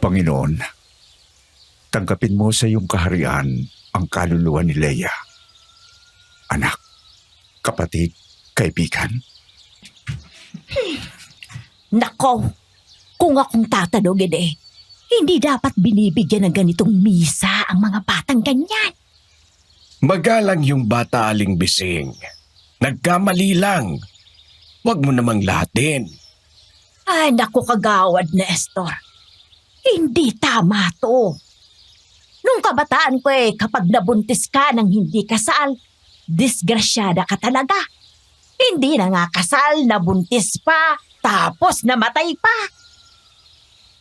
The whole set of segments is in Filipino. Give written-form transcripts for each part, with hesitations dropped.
Panginoon, tanggapin mo sa iyong kaharian ang kaluluwa ni Leia. Anak, kapatid, kaibigan. Nako, kung akong tatanungin hindi dapat binibigyan ng ganitong misa ang mga batang ganyan. Magalang yung bata, Aling Bising. Nagkamali lang. Huwag mo namang lahatin. Ay, naku kagawad, Nestor. Hindi tama to. Nung kabataan ko kapag nabuntis ka ng hindi kasal, disgrasyada ka talaga. Hindi na nga kasal, nabuntis pa, tapos namatay pa.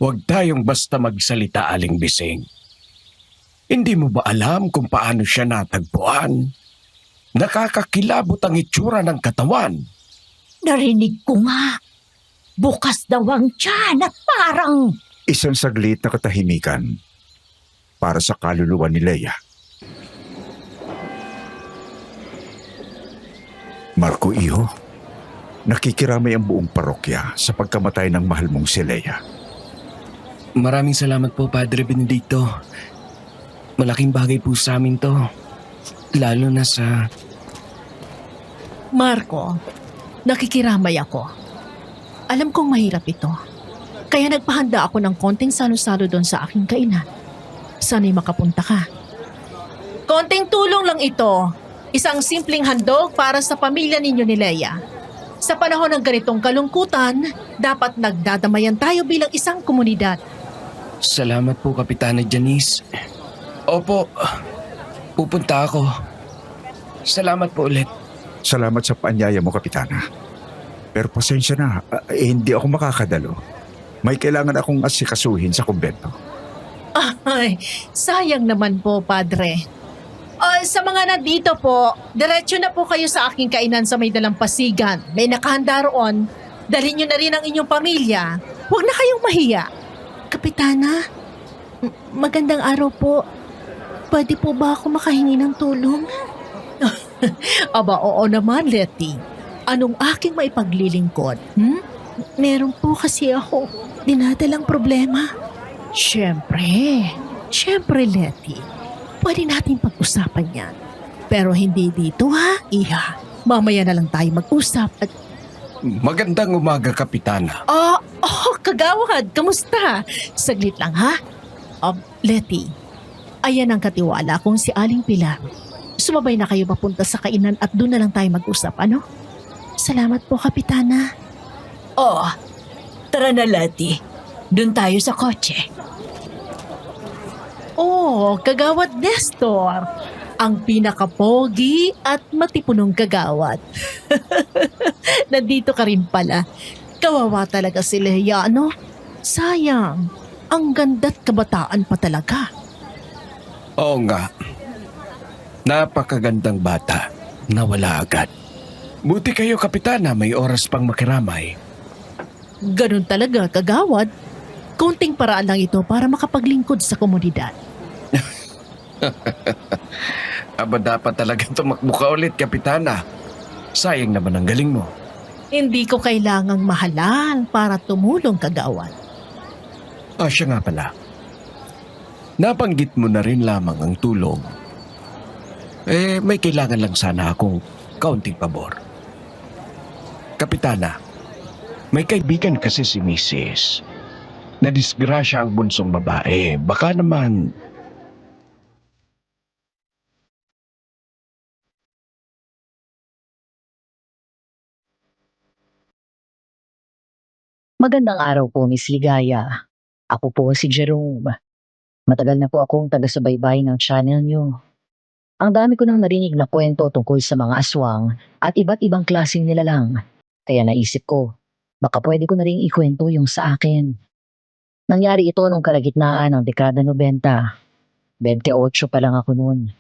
Huwag tayong basta magsalita, Aling Bising. Hindi mo ba alam kung paano siya natagpuan? Nakakakilabot ang itsura ng katawan. Narinig ko nga. Bukas daw ang tiyan at parang... Isang saglit na katahimikan para sa kaluluwa ni Leia. Marco, iho, nakikiramay ang buong parokya sa pagkamatay ng mahal mong si Leia. Maraming salamat po, Padre Benedicto. Malaking bagay po sa amin to. Lalo na sa... Marco, nakikiramay ako. Alam kong mahirap ito. Kaya nagpahanda ako ng konting salo-salo doon sa aking kainan. Sana'y makapunta ka. Konting tulong lang ito. Isang simpleng handog para sa pamilya ninyo ni Leia. Sa panahon ng ganitong kalungkutan, dapat nagdadamayan tayo bilang isang komunidad. Salamat po, Kapitana Janice. Opo, pupunta ako. Salamat po ulit. Salamat sa paanyaya mo, Kapitana. Pero pasensya na, hindi ako makakadalo. May kailangan akong asikasuhin sa kumbento. Ay, sayang naman po, Padre. Sa mga nandito po, diretso na po kayo sa aking kainan sa may dalampasigan. May nakahanda roon. Dalhin nyo na rin ang inyong pamilya. Huwag na kayong mahiya. Kapitana, magandang araw po. Pwede po ba ako makahingi ng tulong? Aba, oo naman, Letty. Anong aking maipaglilingkod? Meron po kasi ako dinadalang problema. Siyempre, Letty. Pwede natin pag-usapan yan. Pero hindi dito ha, Iha. Mamaya na lang tayo mag-usap at... Magandang umaga, Kapitana. Kagawad, kamusta? Saglit lang ha. Letty, ayan ang katiwala kong si Aling Pilar. Sumabay na kayo papunta sa kainan at doon na lang tayo mag-usap, ano? Salamat po, Kapitana. Tara na, Lati. Doon tayo sa kotse. Kagawad Nestor. Ang pinakapogi at matipunong kagawad. Nandito ka rin pala. Kawawa talaga si Leia, ano? Sayang. Ang ganda't kabataan pa talaga. Oo nga. Napakagandang bata. Nawala agad. Buti kayo, Kapitana, may oras pang makiramay. Ganun talaga, kagawad. Konting paraan lang ito para makapaglingkod sa komunidad. Aba, dapat talaga tumakbo ka ulit, Kapitana. Sayang naman ang galing mo. Hindi ko kailangang mahalan para tumulong, kagawad. Siya nga pala. Nabanggit mo na rin lamang ang tulong. May kailangan lang sana akong kaunting pabor. Kapitana, may kaibigan kasi si Mrs. Nadisgrasya ang bunsong babae. Baka naman... Magandang araw po, Miss Ligaya. Ako po si Jerome. Matagal na po akong taga-subaybay ng channel niyo. Ang dami ko nang narinig na kwento tungkol sa mga aswang at iba't ibang klaseng nilalang. Kaya naisip ko, baka pwede ko na rin ikwento yung sa akin. Nangyari ito nung kalagitnaan ng dekada 90. 28 pa lang ako noon.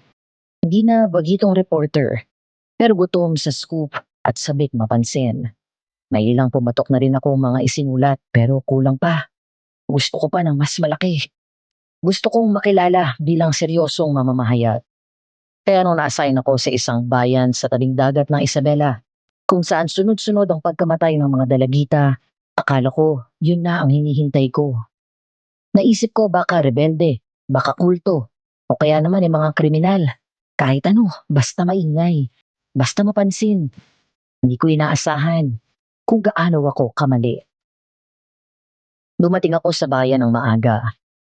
Hindi na bagitong reporter, pero gutom sa scoop at sabik mapansin. May ilang pumatok na rin ako mga isinulat pero kulang pa. Gusto ko pa ng mas malaki. Gusto kong makilala bilang seryosong mamamahayag. Kaya nung na-assign ako sa isang bayan sa tabing dagat ng Isabela, kung saan sunod-sunod ang pagkamatay ng mga dalagita, akala ko yun na ang hinihintay ko. Naisip ko baka rebelde, baka kulto, o kaya naman yung mga kriminal. Kahit ano, basta maingay, basta mapansin. Hindi ko inaasahan kung gaano ako kamali. Dumating ako sa bayan ng maaga.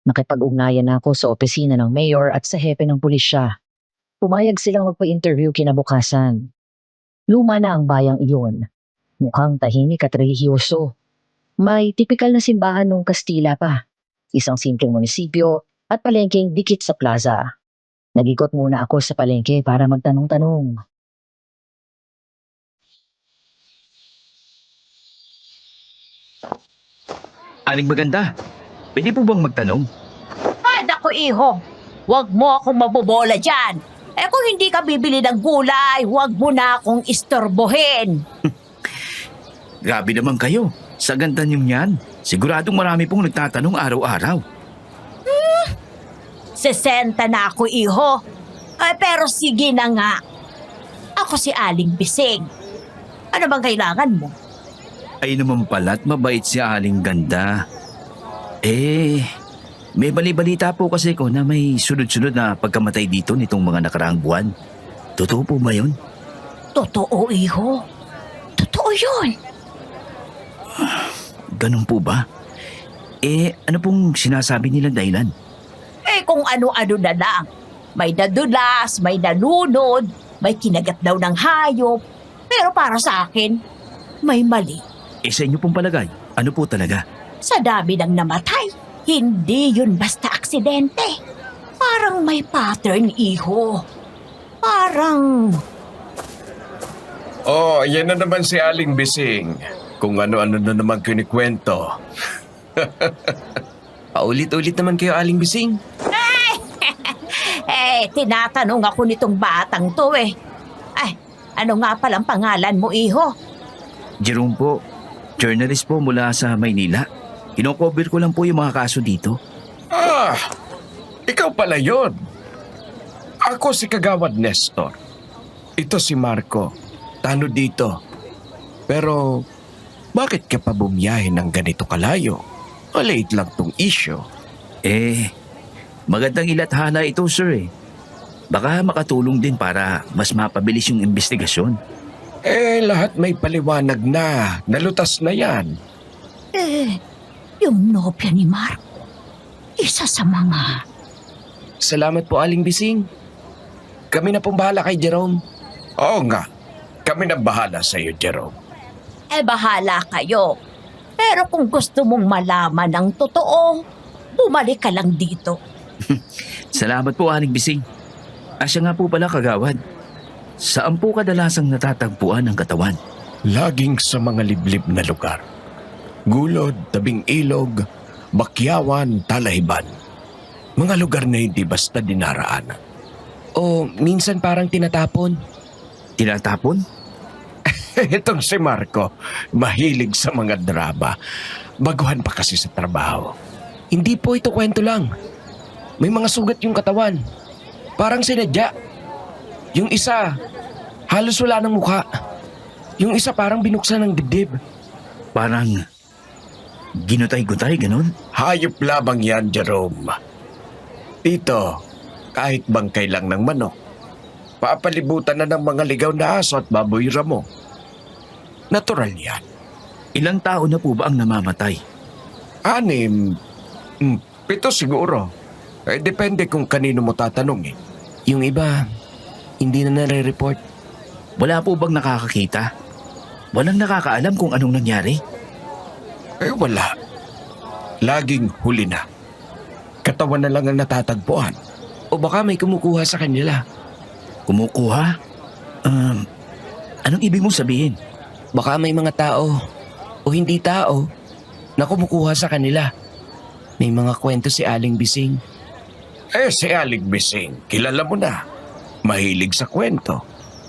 Nakipag-ugnayan ako sa opisina ng mayor at sa hepe ng pulisya. Pumayag silang magpa-interview kinabukasan. Luma na ang bayang iyon. Mukhang tahimik at rehiyoso. May tipikal na simbahan ng Kastila pa. Isang simpleng munisipyo at palengkeng dikit sa plaza. Nag-ikot muna ako sa palengke para magtanong-tanong. Aling maganda, pwede po bang magtanong? Naku iho, huwag mo akong mabobola dyan. Eh kung hindi ka bibili ng gulay, huwag mo na akong istorbohin. Grabe naman kayo. Sa ganda niyong yan, siguradong marami pong nagtatanong araw-araw. 60 na ako iho. Pero sige na nga. Ako si Aling Bising. Ano bang kailangan mo? Ay naman pala't mabait si Aling Ganda. May bali-balita po kasi ko na may sunod-sunod na pagkamatay dito nitong mga nakaraang buwan. Totoo po ba yun? Totoo iho. Totoo yun. Ganun po ba? Ano pong sinasabi nilang dahilan? Kung ano-ano na lang. May nadulas, may nalunod, may kinagat daw ng hayop. Pero para sa akin, may mali. Sa inyo pong palagay, ano po talaga? Sa dami ng namatay, hindi yun basta aksidente. Parang may pattern, iho. Parang... Oh, yan na naman si Aling Bising. Kung ano-ano na naman kinikwento. Paulit-ulit naman kayo, Aling Bising. Tinatanong ako nitong batang to ano nga palang pangalan mo, iho? Jerome po, journalist po mula sa Maynila. Kinocover ko lang po yung mga kaso dito. Ah, ikaw pala yun. Ako si Kagawad Nestor. Ito si Marco. Tano dito. Pero, bakit ka pa bumiyahe ng ganito kalayo? Maliit lang tong issue. Magandang ilathala ito, sir. Baka makatulong din para mas mapabilis yung investigasyon. Lahat may paliwanag na. Nalutas na yan. Yung nobya ni Mark, isa sa mga... Salamat po, Aling Bising. Kami na pong bahala kay Jerome. Oo nga. Kami na bahala sa iyo, Jerome. Bahala kayo. Pero kung gusto mong malaman ng totoo, bumalik ka lang dito. Salamat po, Aling Bising. Siya nga po pala, Kagawad. Saan po kadalasang natatagpuan ang katawan? Laging sa mga liblib na lugar. Gulod, tabing ilog, bakyawan, talahiban. Mga lugar na hindi basta dinaraanan. O minsan parang tinatapon. Tinatapon? Itong si Marco, mahilig sa mga drama. Baguhan pa kasi sa trabaho. Hindi po ito kwento lang. May mga sugat yung katawan. Parang sinadya. Yung isa, halos wala ng mukha. Yung isa parang binuksan ng dibdib. Parang ginutay-gutay, ganun? Hayop labang yan, Jerome. Dito, kahit bangkay lang ng manok, papalibutan na ng mga ligaw na aso at baboy ramo. Natural yan. Ilang tao na po ba ang namamatay? 6, 7 siguro. Depende kung kanino mo tatanungin. Yung iba, hindi na nare-report. Wala po bang nakakakita? Walang nakakaalam kung anong nangyari? Wala. Laging huli na. Katawan na lang ang natatagpuan. O baka may kumukuha sa kanila. Kumukuha? Anong ibig mong sabihin? Baka may mga tao o hindi tao na kumukuha sa kanila. May mga kwento si Aling Bising. Si Aling Bising, kilala mo na. Mahilig sa kwento.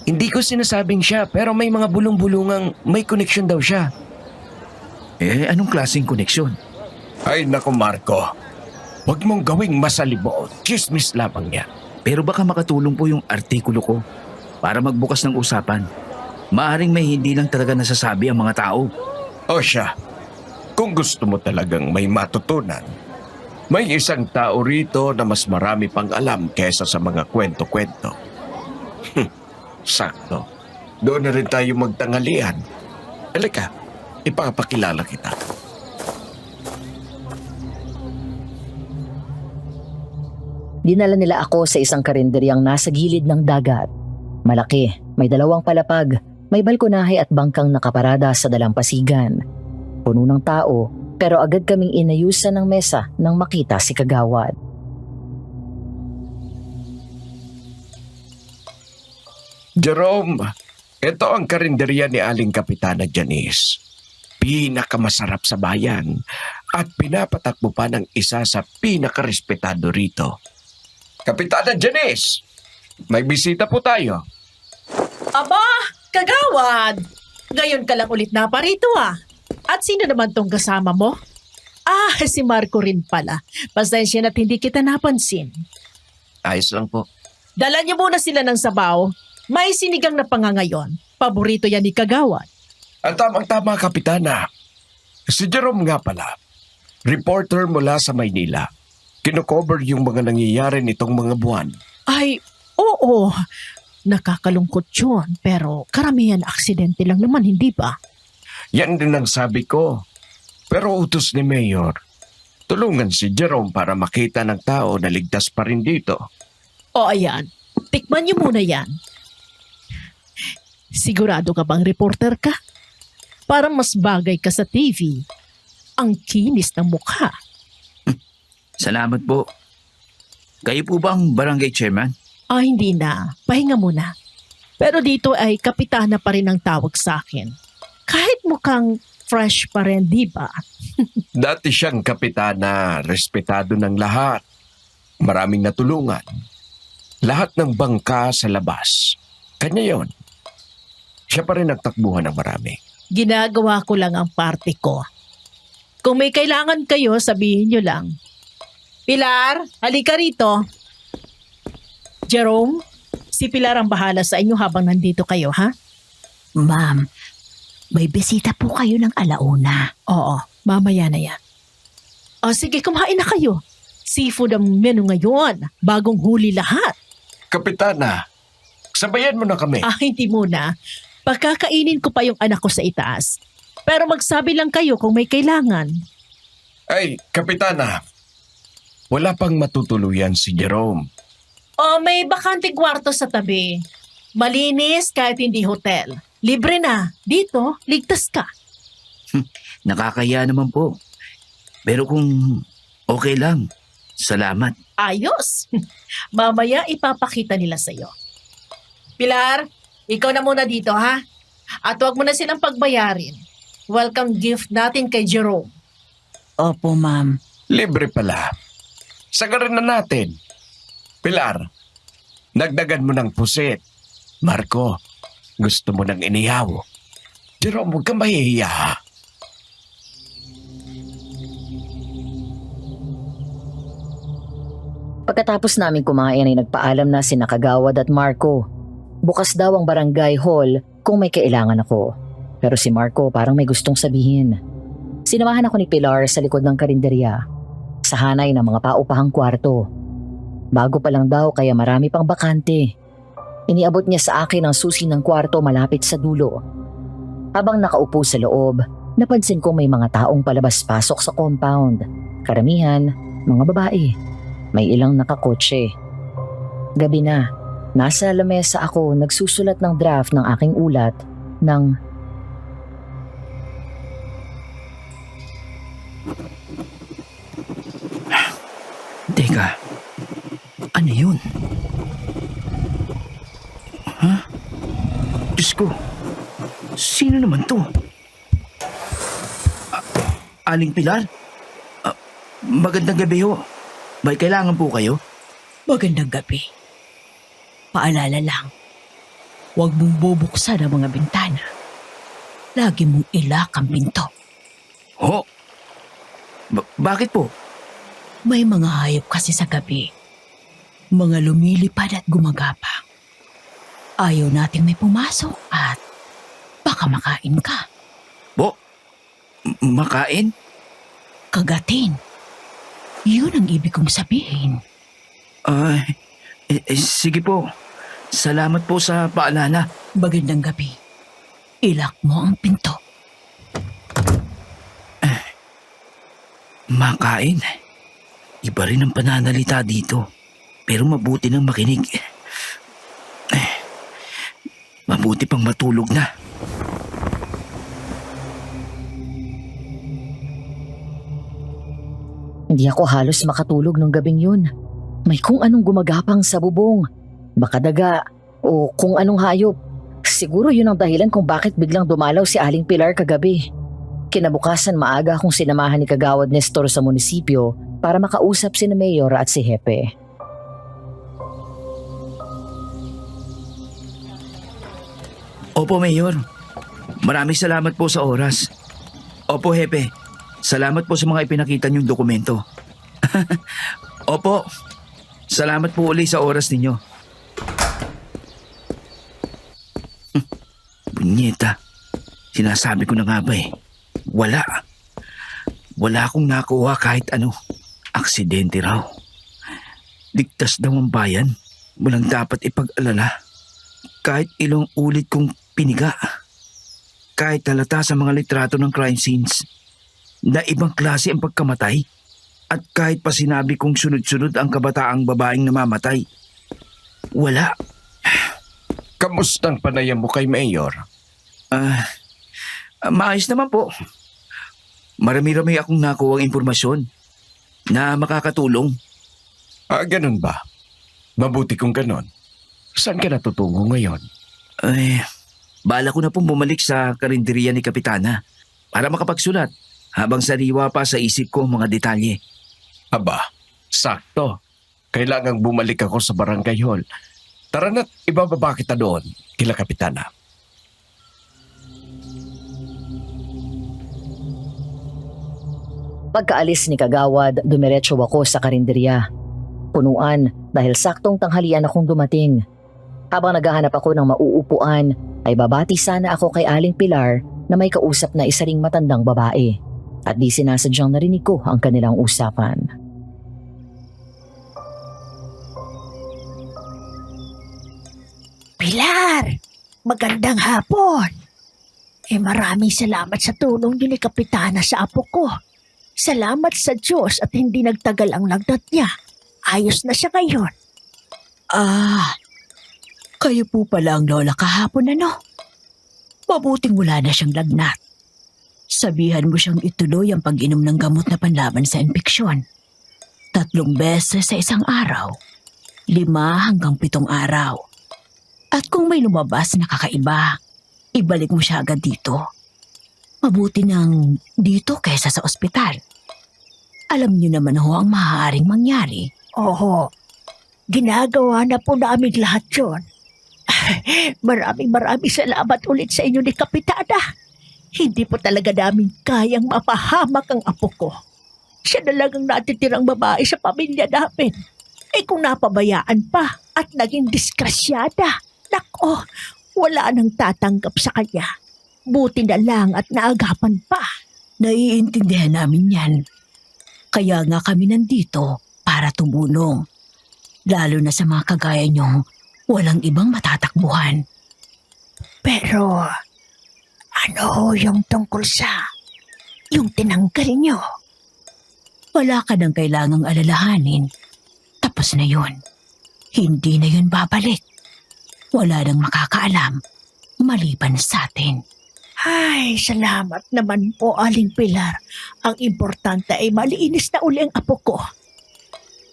Hindi ko sinasabing siya pero may mga bulong-bulungang may koneksyon daw siya. Anong klaseng koneksyon? Ay naku Marco, huwag mong gawing masalimuot. Chismis lamang yan. Pero baka makatulong po yung artikulo ko para magbukas ng usapan. Maaring may hindi lang talaga nasasabi ang mga tao. O siya, kung gusto mo talagang may matutunan, May isang tao rito na mas marami pang alam kesa sa mga kwento-kwento. Sakto. Doon na rin tayo magtangalian. Halika, ipapakilala kita. Dinala nila ako sa isang karinderyang nasa gilid ng dagat. Malaki, may 2 palapag, may balkonahe at bangkang nakaparada sa dalampasigan. Puno ng tao, pero agad kaming inayusan ng mesa nang makita si Kagawad. Jerome, ito ang karinderya ni Aling Kapitana Janice. Pinakamasarap sa bayan at pinapatakbo pa ng isa sa pinakarespetado rito. Kapitana Janice, may bisita po tayo. Aba, Kagawad! Ngayon ka lang ulit na parito ah. At sino naman tong kasama mo? Ah, si Marco rin pala. Pasensya na't hindi kita napansin. Ayos lang po. Dala niyo muna sila ng sabaw. May sinigang na pangangayon. Paborito yan ni Kagawad. At tamang-tama, Kapitana. Si Jerome nga pala. Reporter mula sa Maynila. Kino-cover yung mga nangyayari nitong mga buwan. Ay, oo. Nakakalungkot yun. Pero karamihan aksidente lang naman, hindi ba? Yan din ang sabi ko. Pero utos ni Mayor. Tulungan si Jerome para makita ng tao na ligtas pa rin dito. O ayan, tikman niyo muna yan. Sigurado ka bang reporter ka? Para mas bagay ka sa TV. Ang kinis ng mukha. Salamat po. Kayo po ba ang barangay chairman? Ah, hindi na. Pahinga muna. Pero dito ay kapitana pa rin ang tawag sa akin. Kahit mukhang fresh pa rin, di ba? Dati siyang kapitana, respetado ng lahat. Maraming natulungan. Lahat ng bangka sa labas. Kanya yon. Siya pa rin nagtakbuhan ng marami. Ginagawa ko lang ang parte ko. Kung may kailangan kayo, sabihin nyo lang. Pilar, halika rito. Jerome, si Pilar ang bahala sa inyo habang nandito kayo, ha? Ma'am, may bisita po kayo ng alauna. Oo, mamaya na yan. O sige, kumain na kayo. Seafood ang menu ngayon. Bagong huli lahat. Kapitana, sabayan mo na kami. Ah, hindi muna. Pagkakainin ko pa yung anak ko sa itaas. Pero magsabi lang kayo kung may kailangan. Ay, Kapitana, wala pang matutuluyan si Jerome. O may bakanting kwarto sa tabi. Malinis kahit hindi hotel. Libre na. Dito, ligtas ka. Nakakaya naman po. Pero kung okay lang, salamat. Ayos. Mamaya ipapakita nila sa'yo. Pilar, ikaw na muna dito ha. At huwag mo na silang pagbayarin. Welcome gift natin kay Jerome. Opo, ma'am. Libre pala. Sagarin na natin. Pilar, nagdagan mo ng pusit. Marco, gusto mo ng inihaw. Jerome, huwag kang mahihiya ha. Pagkatapos namin kumain ay nagpaalam na si Kagawad at Marco. Bukas daw ang barangay hall kung may kailangan ako. Pero si Marco parang may gustong sabihin. Sinamahan ako ni Pilar sa likod ng karinderya. Sa hanay ng mga paupahang kwarto. Bago pa lang daw kaya marami pang bakante. Iniabot niya sa akin ang susi ng kwarto malapit sa dulo. Habang nakaupo sa loob, napansin ko may mga taong palabas-pasok sa compound. Karamihan, mga babae. May ilang nakakotse. Gabi na, nasa lamesa ako nagsusulat ng draft ng aking ulat ng Teka, ano yun? Ha? Diyos ko, sino naman to? Aling Pilar? Magandang gabi ho. May kailangan po kayo? Magandang gabi. Paalala lang, huwag mong bubuksan ang mga bintana. Lagi mong ilak ang pinto. Ho? Bakit po? May mga hayop kasi sa gabi. Mga lumilipad at gumagapang. Ayaw nating may pumasok at baka makain ka. Makain? Kagatin. Yun ang ibig kong sabihin. Sige po. Salamat po sa paalala. Magandang gabi. Ilak mo ang pinto. Makain. Iba rin ang pananalita dito. Pero mabuti nang makinig. Mabuti pang matulog na. Hindi ako halos makatulog nung gabing yun. May kung anong gumagapang sa bubong. Baka daga o kung anong hayop. Siguro yun ang dahilan kung bakit biglang dumalaw si Aling Pilar kagabi. Kinabukasan maaga akong sinamahan ni Kagawad Nestor sa munisipyo para makausap si Mayor at si Hepe. Opo, Mayor. Maraming salamat po sa oras. Opo, Hepe. Salamat po sa mga ipinakita niyong dokumento. Opo. Salamat po uli sa oras ninyo. Bunyeta. Sinasabi ko na nga ba eh. Wala. Wala akong nakuha kahit ano. Aksidente raw. Ligtas daw ang bayan. Walang dapat ipag-alala. Kahit ilang ulit kong piniga. Kahit halata sa mga litrato ng crime scenes na ibang klase ang pagkamatay. At kahit pa sinabi kong sunod-sunod ang kabataang babaeng namamatay. Wala. Kamustang panayam mo kay Mayor? Maayos naman po. Marami-rami akong nakuha ang impormasyon na makakatulong. Ganun ba? Mabuti kung ganun. Saan ka natutungo ngayon? Bala ko na pong bumalik sa karinderiya ni Kapitana para makapagsulat habang sariwa pa sa isip ko ang mga detalye. Aba, sakto. Kailangang bumalik ako sa barangay hall. Tara na't ibababa kita doon, kila Kapitana. Pagkaalis ni Kagawad, dumiretso ako sa karinderya. Punuan dahil saktong tanghalian akong dumating. Habang naghahanap ako ng mauupuan, ay babati sana ako kay Aling Pilar na may kausap na isa ring matandang babae. At di sinasadyang narinig ko ang kanilang usapan. Pilar! Magandang hapon! Maraming salamat sa tulong niyo ni Kapitana sa apo ko. Salamat sa Diyos at hindi nagtagal ang lagnat niya. Ayos na siya ngayon. Kayo po pala ang lola kahapon, ano? Mabuting wala na siyang lagnat. Sabihan mo siyang ituloy ang pag-inom ng gamot na panlaban sa impeksyon. 3 beses sa isang araw. 5 hanggang 7 araw. At kung may lumabas na kakaiba, ibalik mo siya agad dito. Mabuti nang dito kaysa sa ospital. Alam niyo naman ho ang maaaring mangyari. Oo, ginagawa na po namin lahat yun. Maraming salamat ulit sa inyo ni Kapitana. Hindi po talaga namin kayang mapahamak ang apo ko. Siya na lang ang natitirang babae sa pamilya namin. Kung napabayaan pa at naging diskrasyada, nako, wala nang tatanggap sa kanya. Buti na lang at naagapan pa. Naiintindihan namin yan. Kaya nga kami nandito para tumulong. Lalo na sa mga kagaya niyong walang ibang matatakbuhan. Pero, ano yung tungkol sa yung tinanggal niyo? Wala ka nang kailangang alalahanin. Tapos na yun. Hindi na yun babalik. Wala nang makakaalam maliban sa atin. Ay, salamat naman po, Aling Pilar. Ang importante ay malinis na uli ang apo ko.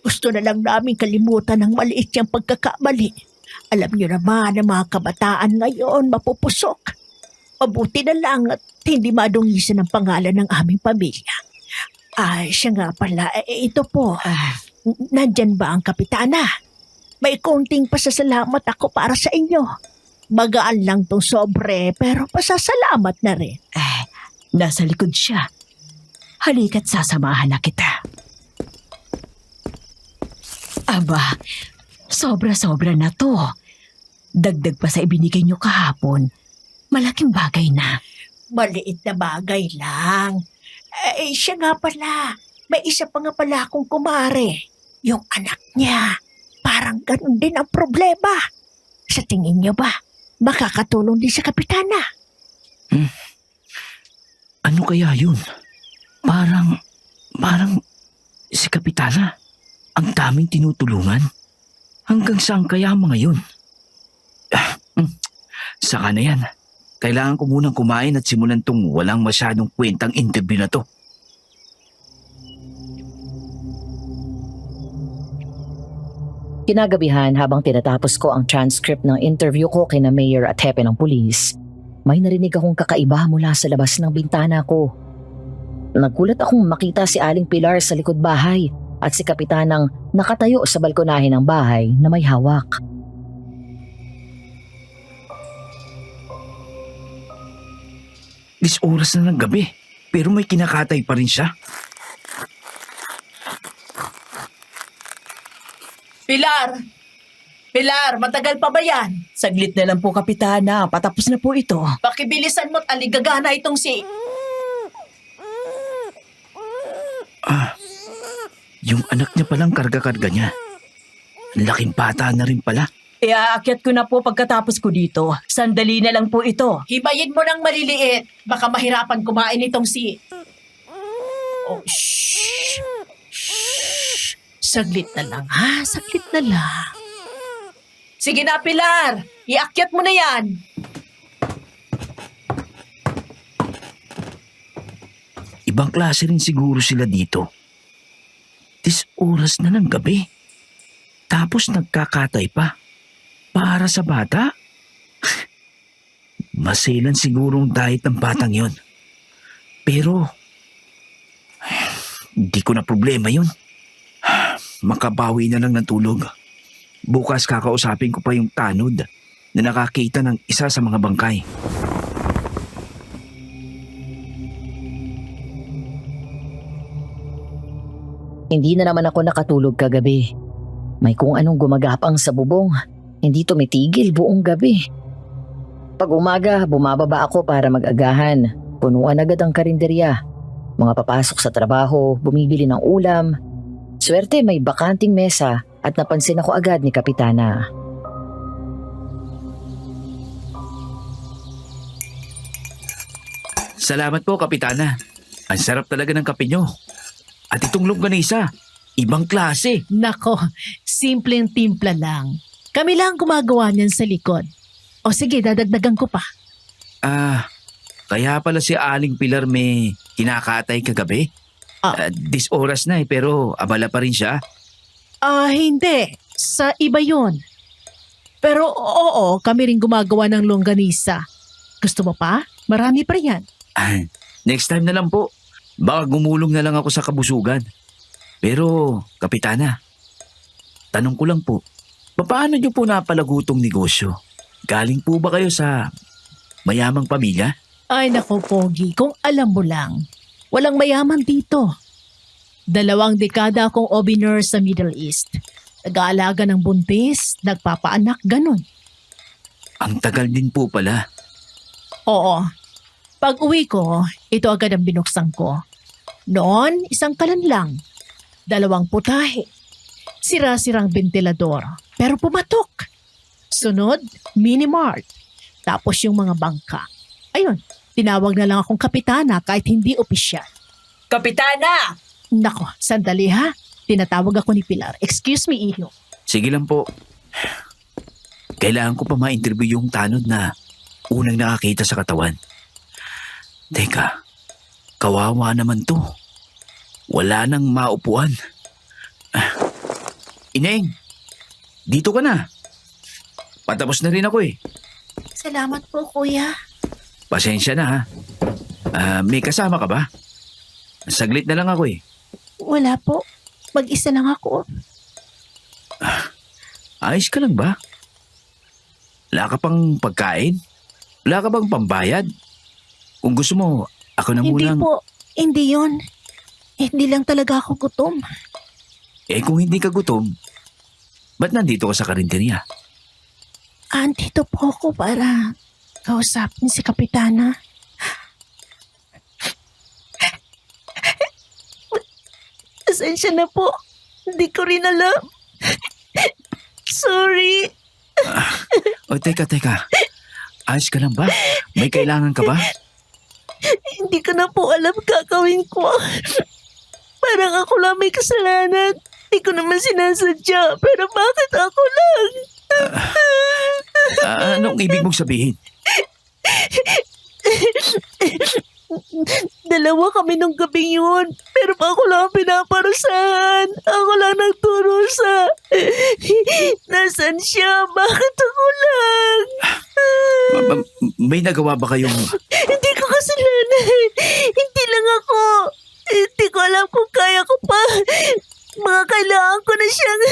Gusto na lang namin kalimutan ng maliit niyang pagkakamali. Alam niyo naman ang mga kabataan ngayon mapupusok. Mabuti na lang at hindi madungisan ang pangalan ng aming pamilya. Ay, siya nga pala. Ito po, nandyan ba ang Kapitana? May konting pasasalamat ako para sa inyo. Magaan lang tong sobre pero pasasalamat na rin. Nasa likod siya. Halika't sasamahan na kita. Aba, sobra-sobra na to. Dagdag pa sa ibinigay niyo kahapon. Malaking bagay na. Maliit na bagay lang. Siya nga pala. may isa pa nga pala akong kumare. Yung anak niya. Parang ganun din ang problema. Sa tingin niyo ba, makakatulong din sa kapitana? Ano kaya yun? Parang si Kapitana. Ang daming tinutulungan. Hanggang saan kaya ang mga yun? Saka na yan. Kailangan ko munang kumain at simulan tong walang masyadong kwentang interview na to. Kinagabihan habang tinatapos ko ang transcript ng interview ko kina Mayor at Hepe ng pulis, may narinig akong kakaiba mula sa labas ng bintana ko. Nagkulat akong makita si Aling Pilar sa likod bahay at si Kapitanang nakatayo sa balkonahe ng bahay na may hawak. Dis oras na ng gabi, pero may kinakatay pa rin siya. Pilar! Pilar, matagal pa ba yan? Saglit na lang po, Kapitana. Patapos na po ito. Pakibilisan mo't aligagana itong si... Yung anak niya palang karga-karga niya. Ang laking bata na rin pala. Iaakyat ko na po pagkatapos ko dito. Sandali na lang po ito. Hibayin mo ng maliliit. Baka mahirapan kumain itong si... Oh, shh. Shh. Saglit na lang, ha? Saglit na lang. Sige na, Pilar. Iakyat mo na yan. Ibang klase rin siguro sila dito. Dis oras na ng gabi. Tapos nagkakatay pa. Para sa bata? Maselan sigurong diet ng batang yon. Pero, hindi ko na problema yun. Makabawi na lang ng tulog. Bukas kakausapin ko pa yung tanod na nakakita ng isa sa mga bangkay. Hindi na naman ako nakatulog kagabi. May kung anong gumagapang sa bubong. Hindi tumitigil buong gabi. Pag umaga, bumababa ako para mag-agahan. Punuan agad ang karinderya. Mga papasok sa trabaho, bumibili ng ulam. Swerte may bakanting mesa at napansin ako agad ni Kapitana. Salamat po, Kapitana. Ang sarap talaga ng kape nyo. At itong longganisa, ibang klase. Nako, simpleng timpla lang. Kami lang gumagawa niyan sa likod. O sige, dadagdagan ko pa. Kaya pala si Aling Pilar may kinakatay kagabi? Dis oras na pero abala pa rin siya. Hindi. Sa iba yun. Pero oo, kami rin gumagawa ng longganisa. Gusto mo pa? Marami pa yan. Next time na lang po. Baka gumulong na lang ako sa kabusugan. Pero, Kapitana, tanong ko lang po, paano niyo po napalago tong negosyo? Galing po ba kayo sa mayamang pamilya? Ay nako, Pogi, kung alam mo lang, walang mayaman dito. 2 dekada akong OB nurse sa Middle East. Nag-aalaga ng buntis, nagpapaanak, ganun. Ang tagal din po pala. Oo. Pag uwi ko, ito agad ang binuksan ko. Noon, 1 kalan lang. 2 putahe. Sira-sirang ventilador, pero pumatok. Sunod, mini-mart. Tapos yung mga bangka. Ayun, tinawag na lang akong kapitana kahit hindi opisyal. Kapitana! Nako, sandali ha. Tinatawag ako ni Pilar. Excuse me, Iho. Sige lang po. Kailangan ko pa ma-interview yung tanod na unang nakakita sa katawan. Teka, kawawa naman to. Wala nang maupuan. Ineng, dito ka na. Patapos na rin ako eh. Salamat po, kuya. Pasensya na ha. May kasama ka ba? Saglit na lang ako eh. Wala po. Mag-isa lang ako. Ayos ka lang ba? Wala ka pang pagkain? Wala ka bang pambayad? Kung gusto mo, ako na Hindi munang... po. Hindi yun. Hindi lang talaga ako gutom. Kung hindi ka gutom, ba't nandito ka sa karinderya? Andito po ako para kausapin si Kapitana. Pasensya na po. Hindi ko rin alam. Sorry. O teka. Ayos ka lang ba? May kailangan ka ba? Hindi ko na po alam gagawin ko. Parang ako lang may kasalanan. Hindi ko naman sinasadya. Pero bakit ako lang? Anong ibig mong sabihin? Dalawa kami nung gabing yun. Pero ako lang ang pinaparusahan. Ako lang nagturusa. Nasaan siya? Bakit ako lang? May nagawa ba kayong... Hindi ko kasalanan. Hindi lang ako. Hindi ko alam kung kaya ko pa. Mga kailangan ko na siyang...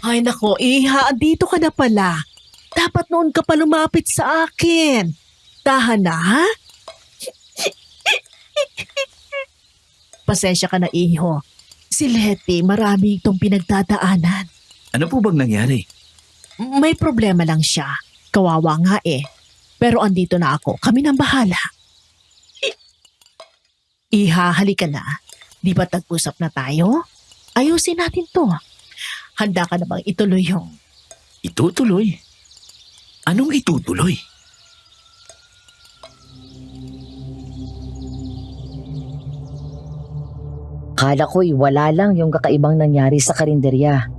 Ay nako, Iha, dito ka na pala. Dapat noon ka pa lumapit sa akin. Tahan na, ha? Pasensya ka na, Iho. Si Letty, marami itong pinagdadaanan. Ano po bang nangyari? May problema lang siya. Kawawa nga eh. Pero andito na ako. Kami nang bahala. Iha, halika na. Di ba tag-usap na tayo? Ayusin natin to. Handa ka na bang ituloy yung... Itutuloy? Anong itutuloy? Kala ko'y wala lang yung kakaibang nangyari sa karinderya.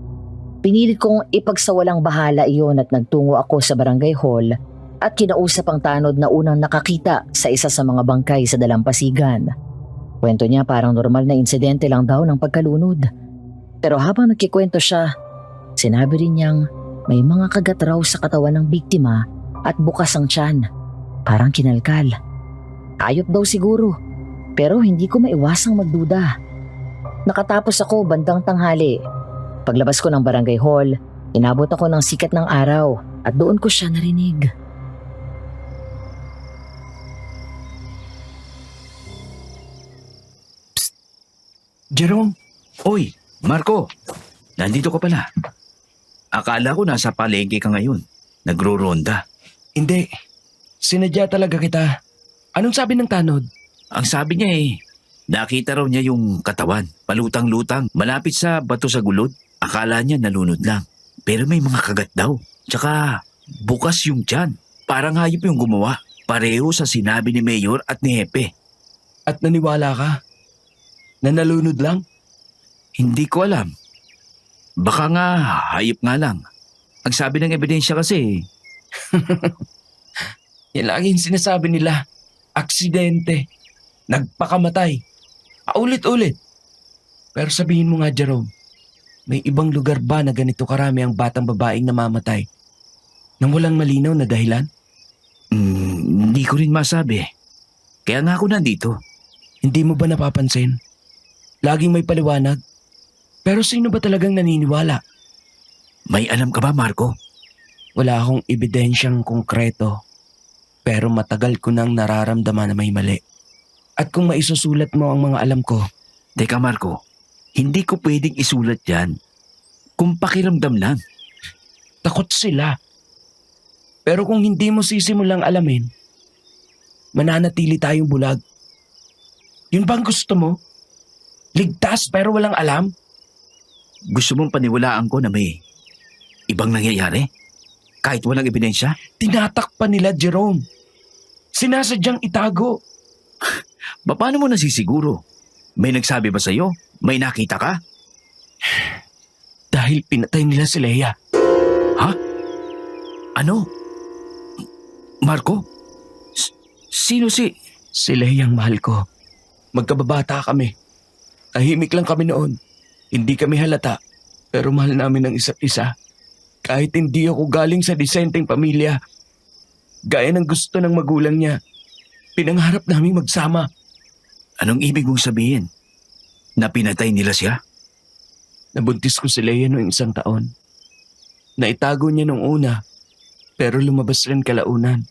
Pinilit kong ipagsawalang bahala iyon at nagtungo ako sa barangay hall at kinausap ang tanod na unang nakakita sa isa sa mga bangkay sa dalampasigan. Kwento niya parang normal na insidente lang daw ng pagkalunod. Pero habang nagkikwento siya, sinabi rin niyang may mga kagat raw sa katawan ng biktima at bukas ang tiyan. Parang kinalkal. Ayop daw siguro, pero hindi ko maiwasang magduda. Nakatapos ako bandang tanghali. Paglabas ko ng barangay hall, inabot ako ng sikat ng araw at doon ko siya narinig. Jerome, Oy, Marco! Nandito ka pala. Akala ko nasa palengke ka ngayon. Nagro-ronda. hindi. Sinadya talaga kita. Anong sabi ng tanod? Ang sabi niya nakita raw niya yung katawan. Palutang-lutang. Malapit sa bato sa gulod. Akala niya nalunod lang. Pero may mga kagat daw. Tsaka bukas yung tiyan. Parang hayop yung gumawa. Pareho sa sinabi ni Mayor at ni Hepe. At naniwala ka? Na nalunod lang? Hindi ko alam. Baka nga hayop nga lang. Ang sabi ng ebidensya kasi, Yan laging sinasabi nila. Aksidente. Nagpakamatay. Paulit-ulit. Pero sabihin mo nga, Jerome, may ibang lugar ba na ganito karami ang batang babaeng namamatay? Nang walang malinaw na dahilan? hindi ko rin masabi. Kaya nga ako nandito. Hindi mo ba napapansin? Laging may paliwanag. Pero sino ba talagang naniniwala? May alam ka ba, Marco? Wala akong ebidensyang konkreto. Pero matagal ko nang nararamdaman na may mali. At kung maisusulat mo ang mga alam ko, Teka, Marco. Hindi ko pwedeng isulat yan. Kung pakiramdam lang. takot sila. Pero kung hindi mo sisimulang alamin, mananatili tayong bulag. Yun bang gusto mo? Ligtas pero walang alam? Gusto mong paniwalaan ko na may ibang nangyayari? Kahit walang ebidensya? Tinatakpan nila, Jerome. Sinasadyang itago. Paano mo nasisiguro? May nagsabi ba sa'yo? May nakita ka? Dahil pinatay nila si Leia. Ha? Ano? Marco? Sino si... Si Leia ang mahal ko. Magkababata kami. Tahimik lang kami noon. Hindi kami halata. Pero mahal namin ang isa't isa. Kahit hindi ako galing sa disenteng pamilya. Gaya ng gusto ng magulang niya. Pinangarap naming magsama. Anong ibig mong sabihin? Na pinatay nila siya? Nabuntis ko si Leia noong 1 taon. Naitago niya nung una. Pero lumabas rin kalaunan.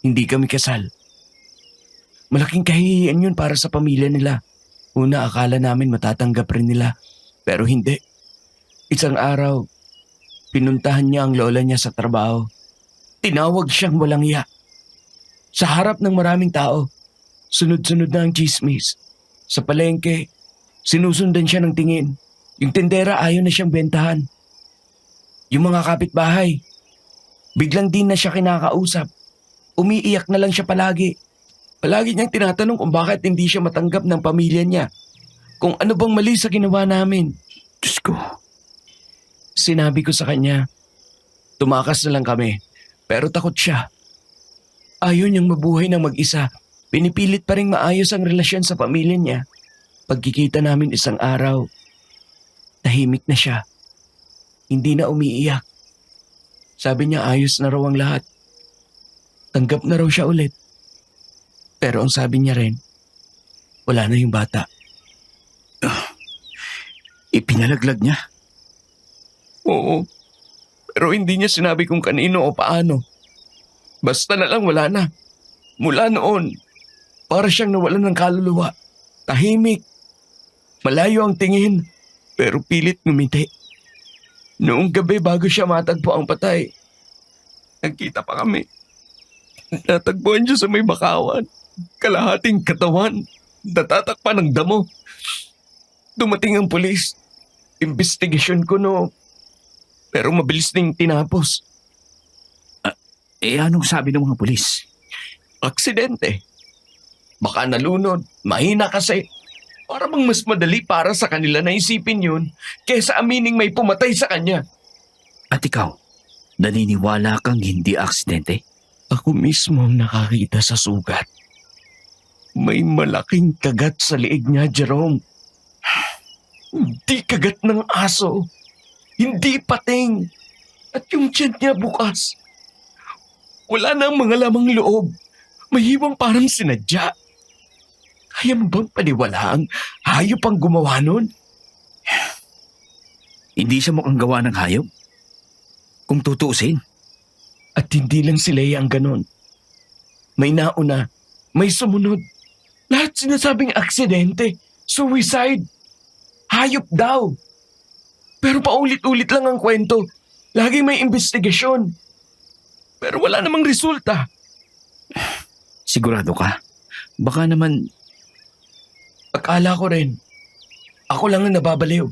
Hindi kami kasal. Malaking kahihiyan yun para sa pamilya nila. Una akala namin matatanggap rin nila. Pero hindi. Isang araw, pinuntahan niya ang lola niya sa trabaho. Tinawag siyang walang iya. Sa harap ng maraming tao, sunod-sunod na ang chismis. Sa palengke, Sinusundan siya ng tingin. Yung tendera ayaw na siyang bentahan. Yung mga kapitbahay, biglang din na siya kinakausap. Umiiyak na lang siya palagi. Palagi niyang tinatanong kung bakit hindi siya matanggap ng pamilya niya. Kung ano bang mali sa ginawa namin. Diyos ko. Sinabi ko sa kanya, tumakas na lang kami, pero takot siya. Ayaw niyang mabuhay ng mag-isa. Pinipilit pa rin maayos ang relasyon sa pamilya niya. Pagkikita namin isang araw, tahimik na siya. Hindi na umiiyak. Sabi niya ayos na raw ang lahat. Tanggap na raw siya ulit. Pero ang sabi niya rin, wala na yung bata. Ipinalaglag niya. Oo, pero hindi niya sinabi kung kanino o paano. Basta na lang wala na. Mula noon, para siyang nawalan ng kaluluwa. Tahimik. Malayo ang tingin, pero pilit ngumiti. Noong gabi bago siya matagpo ang patay, nagkita pa kami. Natagpuan siya sa may bakawan. Kalahating katawan. Natatakpan ng damo. Dumating ang pulis. Investigasyon ko no. Pero mabilis ning tinapos. Anong sabi ng mga pulis? Aksidente. Baka nalunod. Mahina kasi. Para bang mas madali para sa kanila na isipin yun kesa amining may pumatay sa kanya. At ikaw, naniniwala kang hindi aksidente? Ako mismo ang nakakita sa sugat. May malaking kagat sa liig niya, Jerome. Hindi kagat ng aso. Hindi pating. At yung tiyan niya bukas. Wala na ang mga lamang loob. Mahiwang parang sinadya. Kaya mo bang paniwalaan? Hayop ang gumawa nun? Hindi siya mukhang gawa ng hayop? Kung tutuusin? At hindi lang si Leia ang ganon. May nauna, may sumunod. Lahat sinasabing aksidente, suicide. Hayop daw. Pero paulit-ulit lang ang kwento. Laging may investigasyon. Pero wala namang resulta. Sigurado ka? Baka naman Akala ko rin. Ako lang ang nababaliw.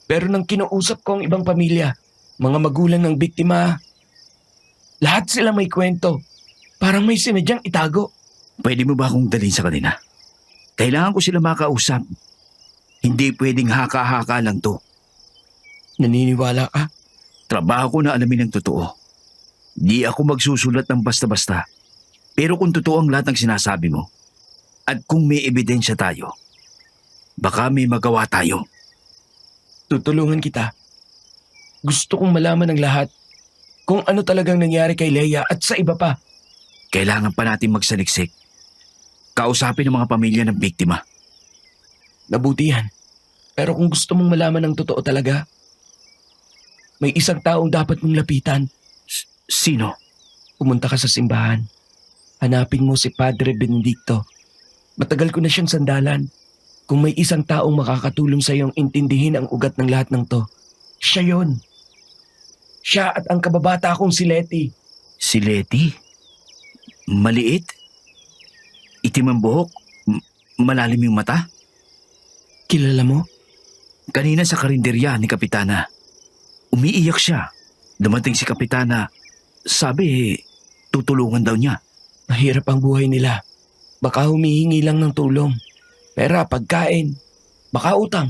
Pero nang kinausap ko ang ibang pamilya, mga magulang ng biktima, lahat sila may kwento. Parang may sinadyang itago. pwede mo ba akong dalhin sa kanila? Kailangan ko sila makausap. Hindi pwedeng haka-haka lang to. Naniniwala ka? Trabaho ko na alamin ang totoo. Di ako magsusulat ng basta-basta. Pero kung totoo ang lahat ng sinasabi mo, at kung may ebidensya tayo, baka may magawa tayo. Tutulungan kita. Gusto kong malaman ng lahat kung ano talagang nangyari kay Leia at sa iba pa. Kailangan pa natin magsaliksik. Kausapin ang mga pamilya ng biktima. Nabuti yan. Pero kung gusto mong malaman ng totoo talaga, may isang taong dapat mong lapitan. Sino? Pumunta ka sa simbahan. Hanapin mo si Padre Benedicto. Matagal ko na siyang sandalan. Kung may isang taong makakatulong sa iyong intindihin ang ugat ng lahat ng to, siya yon. Siya at ang kababata kong si Letty. Si Letty? Maliit? Itim ang buhok? Malalim yung mata? Kilala mo? Kanina sa karinderya ni Kapitana. Umiiyak siya. Dumating si Kapitana. Sabi, tutulungan daw niya. Mahirap ang buhay nila. Baka humihingi lang ng tulong. Pera, pagkain, baka utang.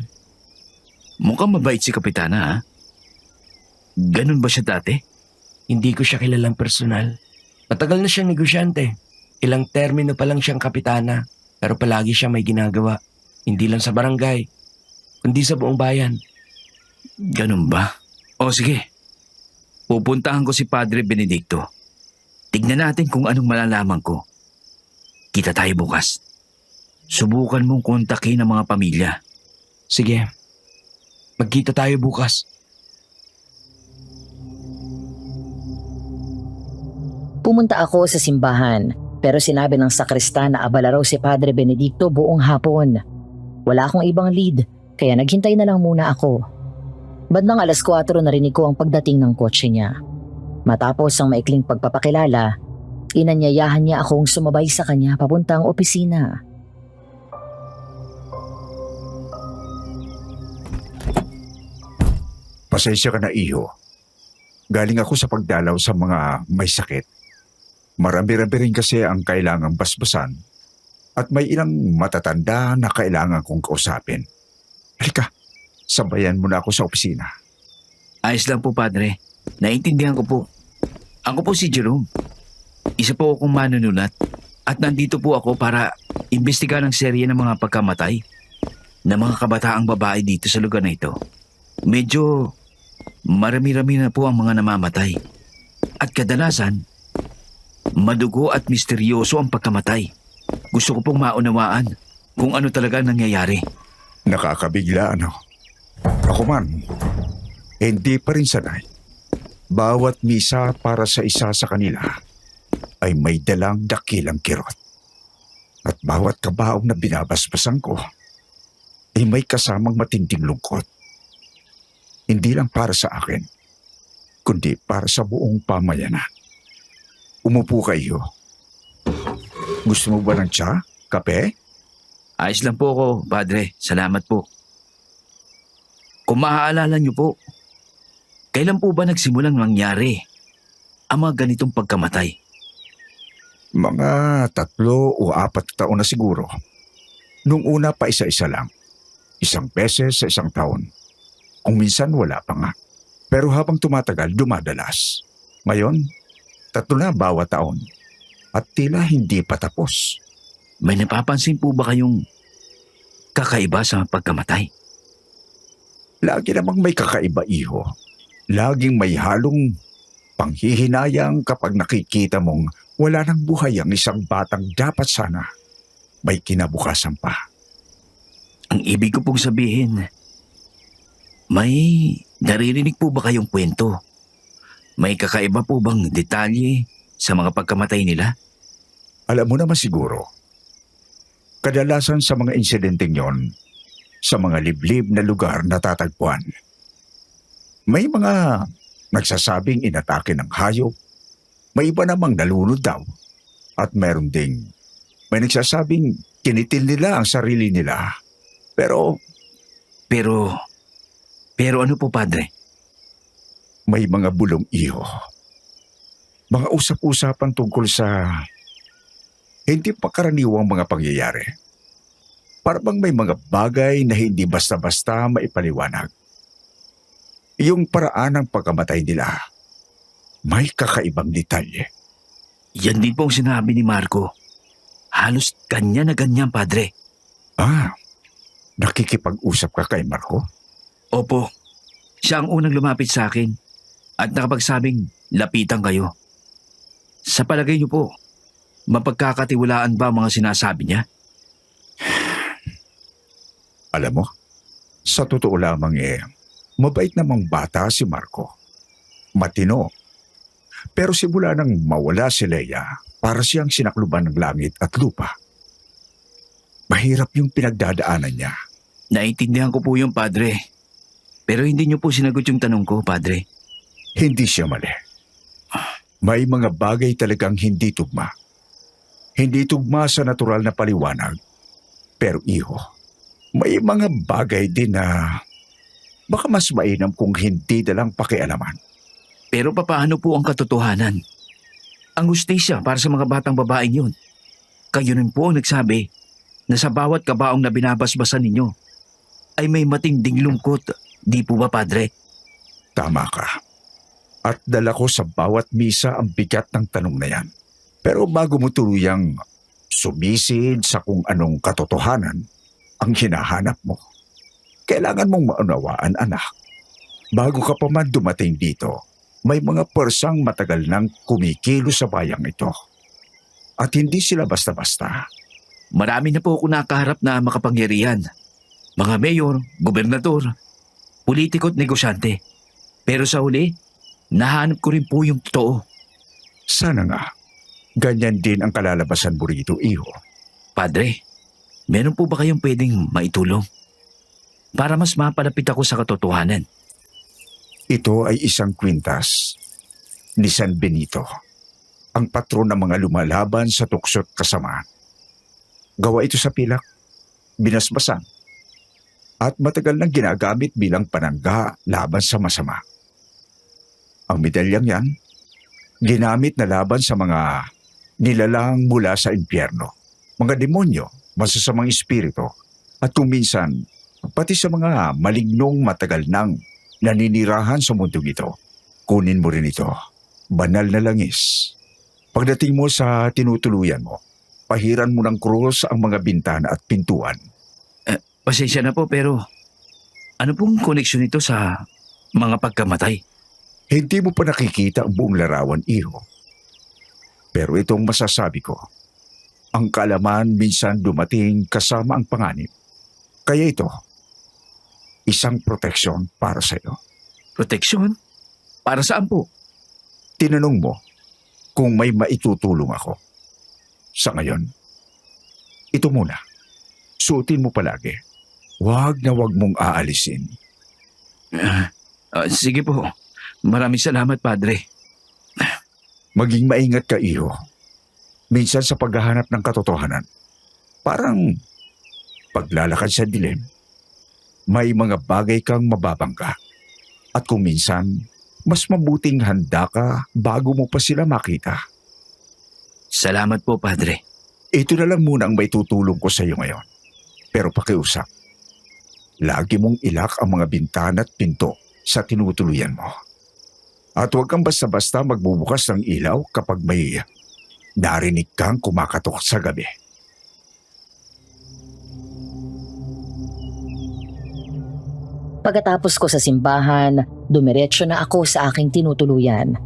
Mukhang mabait si Kapitana, ha? Ganun ba siya dati? Hindi ko siya kilalang personal. Matagal na siyang negosyante. Ilang termino pa lang siyang kapitana. Pero palagi siya may ginagawa. Hindi lang sa barangay, kundi sa buong bayan. Ganun ba? O sige. Pupuntahan ko si Padre Benedicto. Tignan natin kung anong malalaman ko. Kita tayo bukas. Subukan mong kontakin ang mga pamilya. Sige, magkita tayo bukas. Pumunta ako sa simbahan, pero sinabi ng sakristan na abala raw si Padre Benedicto buong hapon. Wala akong ibang lead, kaya naghintay na lang muna ako. Bandang 4:00 narinig ko ang pagdating ng kotse niya. Matapos ang maikling pagpapakilala, inanyayahan niya akong sumabay sa kanya papuntang opisina. Pasensya ka na, iho. Galing ako sa pagdalaw sa mga may sakit. Marami-rami rin kasi ang kailangang basbasan at may ilang matatanda na kailangan kong kausapin. Halika, sabayan mo na ako sa opisina. Ayos lang po, Padre. Naintindihan ko po. Ako po si Jerome. Isa po akong manunulat at nandito po ako para imbestigahan ang serye ng mga pagkamatay ng mga kabataang babae dito sa lugar na ito. Medyo marami-rami na po ang mga namamatay at kadalasan madugo at misteryoso ang pagkamatay. Gusto ko pong maunawaan kung ano talaga ang nangyayari. Nakakabigla, ano? Ako man, hindi pa rin sanay. Bawat misa para sa isa sa kanila ay may dalang dakilang kirot. At bawat kabaong na binabasbasan ko ay may kasamang matinding lungkot. Hindi lang para sa akin, kundi para sa buong pamayanan. Umupo kayo. Gusto mo ba ng tsa? Kape? Ayos lang po ako, Padre. Salamat po. Kung maaalala niyo po, kailan po ba nagsimulang mangyari ang mga ganitong pagkamatay? Mga 3 o 4 taon na siguro. Nung una pa isa-isa lang. 1 beses sa 1 taon. Kung minsan wala pa nga. Pero habang tumatagal, dumadalas. Ngayon, 3 na bawat taon. At tila hindi pa tapos. May napapansin po ba kayong kakaiba sa pagkamatay? Lagi namang may kakaiba, iho. Laging may halong panghihinayang kapag nakikita mong wala nang buhay ang isang batang dapat sana may kinabukasan pa. Ang ibig ko pong sabihin, may naririnig po ba kayong kwento? May kakaiba po bang detalye sa mga pagkamatay nila? Alam mo naman siguro, kadalasan sa mga insidenteng yon, sa mga liblib na lugar natatagpuan. May mga nagsasabing inatake ng hayop, may iba namang nalunod daw, at meron ding may nagsasabing kinitil nila ang sarili nila. Pero Pero ano po, Padre? may mga bulong, iho. Mga usap-usapan tungkol sa hindi pakaraniwang mga pangyayari. Parang may mga bagay na hindi basta-basta maipaliwanag. Yung paraan ng pagkamatay nila, may kakaibang detalye. Yan din po ang sinabi ni Marco. Halos kanya na ganyan, Padre. Nakikipag-usap ka kay Marco? Opo, siya ang unang lumapit sa akin at nakapagsabing lapitan kayo. Sa palagay niyo po, mapagkakatiwalaan ba ang mga sinasabi niya? Alam mo, sa totoo lamang mabait namang bata si Marco. Matino. Pero simula nang mawala si Leia, para siyang sinakluban ng langit at lupa. Mahirap yung pinagdadaanan niya. Naintindihan ko po yung, Padre. Pero hindi niyo po sinagot yung tanong ko, Padre. Hindi siya mali. May mga bagay talagang hindi tugma. Hindi tugma sa natural na paliwanag. Pero iho, may mga bagay din na baka mas mainam kung hindi dalang pakialaman. Pero papaano po ang katotohanan? Ang hustisya para sa mga batang babaeng yun. Kayo rin po ang nagsabi na sa bawat kabaong na binabasbasan ninyo ay may matinding lungkot. Di po ba, Padre? Tama ka. At dala ko sa bawat misa ang bigat ng tanong na yan. Pero bago mo tuluyang sumisid sa kung anong katotohanan ang hinahanap mo, kailangan mong maunawaan, anak. Bago ka pa man dumating dito, may mga persang matagal nang kumikilo sa bayang ito. At hindi sila basta-basta. Marami na po ako nakaharap na makapangyarihan. Mga mayor, gobernador, politiko at negosyante. Pero sa huli, nahanap ko rin po yung totoo. Sana nga, ganyan din ang kalalabasan mo rito, iho. Padre, meron po ba kayong pwedeng maitulong? Para mas mapalapit ako sa katotohanan. Ito ay isang kwintas ni San Benito, ang patron ng mga lumalaban sa tuksot kasamaan. Gawa ito sa pilak, binasbasan, at matagal nang ginagamit bilang panangga laban sa masama. Ang medalyang yan, ginamit na laban sa mga nilalang mula sa impyerno, mga demonyo, masasamang espiritu, at kung minsan, pati sa mga malignong matagal nang naninirahan sa mundong ito. Kunin mo rin ito, banal na langis. Pagdating mo sa tinutuluyan mo, pahiran mo ng krus ang mga bintana at pintuan. Pasensya na po pero ano pong koneksyon nito sa mga pagkamatay? Hindi mo pa nakikita ang buong larawan, iho. Pero itong masasabi ko, ang kaalaman minsan dumating kasama ang panganib. Kaya ito, isang proteksyon para sa iyo. Proteksyon? Para saan po? Tinanong mo kung may maitutulong ako. Sa ngayon, ito muna. Suotin mo palagi. Huwag na huwag mong aalisin. Sige po. Maraming salamat, Padre. Maging maingat ka, iho. Minsan sa paghahanap ng katotohanan, parang paglalakad sa dilim, may mga bagay kang mababangga. At kung minsan, mas mabuting handa ka bago mo pa sila makita. Salamat po, Padre. Ito na lang muna ang may tutulong ko sa iyo ngayon. Pero pakiusap, lagi mong ilak ang mga bintana at pinto sa tinutuluyan mo. At huwag kang basta-basta magbubukas ng ilaw kapag may narinig kang kumakatok sa gabi. Pagkatapos ko sa simbahan, dumiretso na ako sa aking tinutuluyan.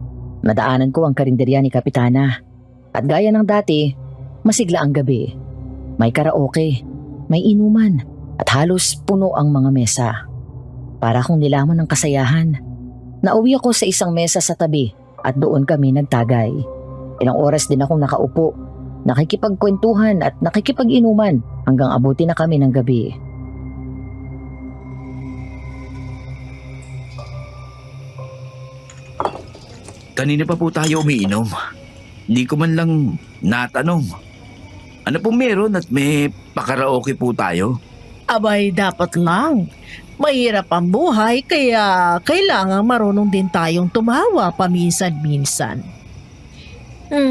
Nadaanan ko ang karinderya ni Kapitana. At gaya ng dati, masigla ang gabi. May karaoke, may inuman, at halos puno ang mga mesa. Para akong nilamon ng kasayahan. Nauwi ako sa isang mesa sa tabi at doon kami nagtagay. Ilang oras din akong nakaupo, nakikipagkwentuhan at nakikipag-inuman hanggang abuti na kami ng gabi. Kanina pa po tayo umiinom. Hindi ko man lang natanong. Ano pong meron at may pakaraoke po tayo? Abay, dapat lang. Mahirap ang buhay kaya kailangan marunong din tayong tumawa paminsan-minsan.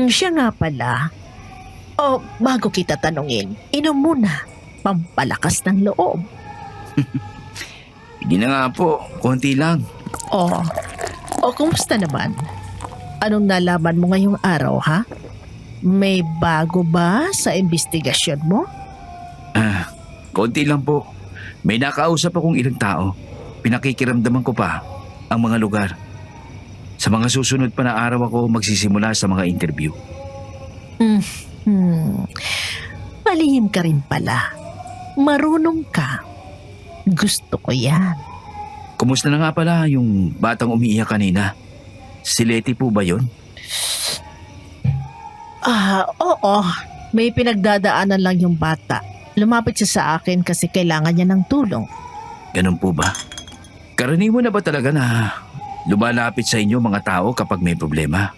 Siya nga pala. Bago kita tanungin, inom muna. Pampalakas ng loob. Hindi na nga po, konti lang. Kumusta naman? Anong nalaman mo ngayong araw, ha? May bago ba sa investigasyon mo? Konti lang po. May nakausap akong ilang tao. Pinakikiramdaman ko pa ang mga lugar. Sa mga susunod pa na araw ako magsisimula sa mga interview. Palihim ka rin pala. Marunong ka. Gusto ko yan. Kumusta na nga pala yung batang umiiyak kanina? Si Letty po ba yun? Oo. May pinagdadaanan lang yung bata. Lumapit siya sa akin kasi kailangan niya ng tulong. Ganun po ba? Karaniwan na ba talaga na lumalapit sa inyo mga tao kapag may problema?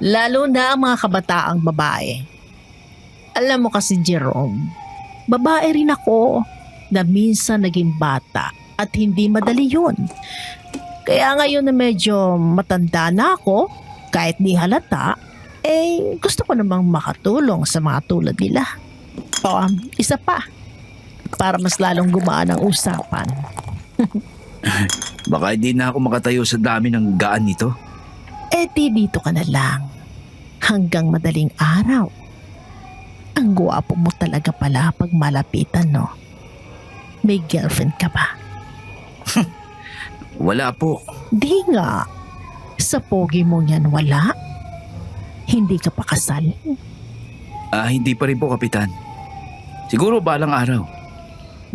Lalo na ang mga kabataang babae. Alam mo kasi, Jerome, babae rin ako na minsan naging bata at hindi madali yun. Kaya ngayon na medyo matanda na ako, kahit di halata, gusto ko namang makatulong sa mga tulad nila. Isa pa, para mas lalong gumaan ang usapan. Baka hindi na ako makatayo sa dami ng gaan nito. Di dito ka na lang. Hanggang madaling araw. Ang gwapo mo talaga pala pag malapitan, no? May girlfriend ka ba? Wala po. Di nga. Sa pogi mo yan wala? Hindi ka pa kasal? Hindi pa rin po, Kapitan. Siguro balang araw,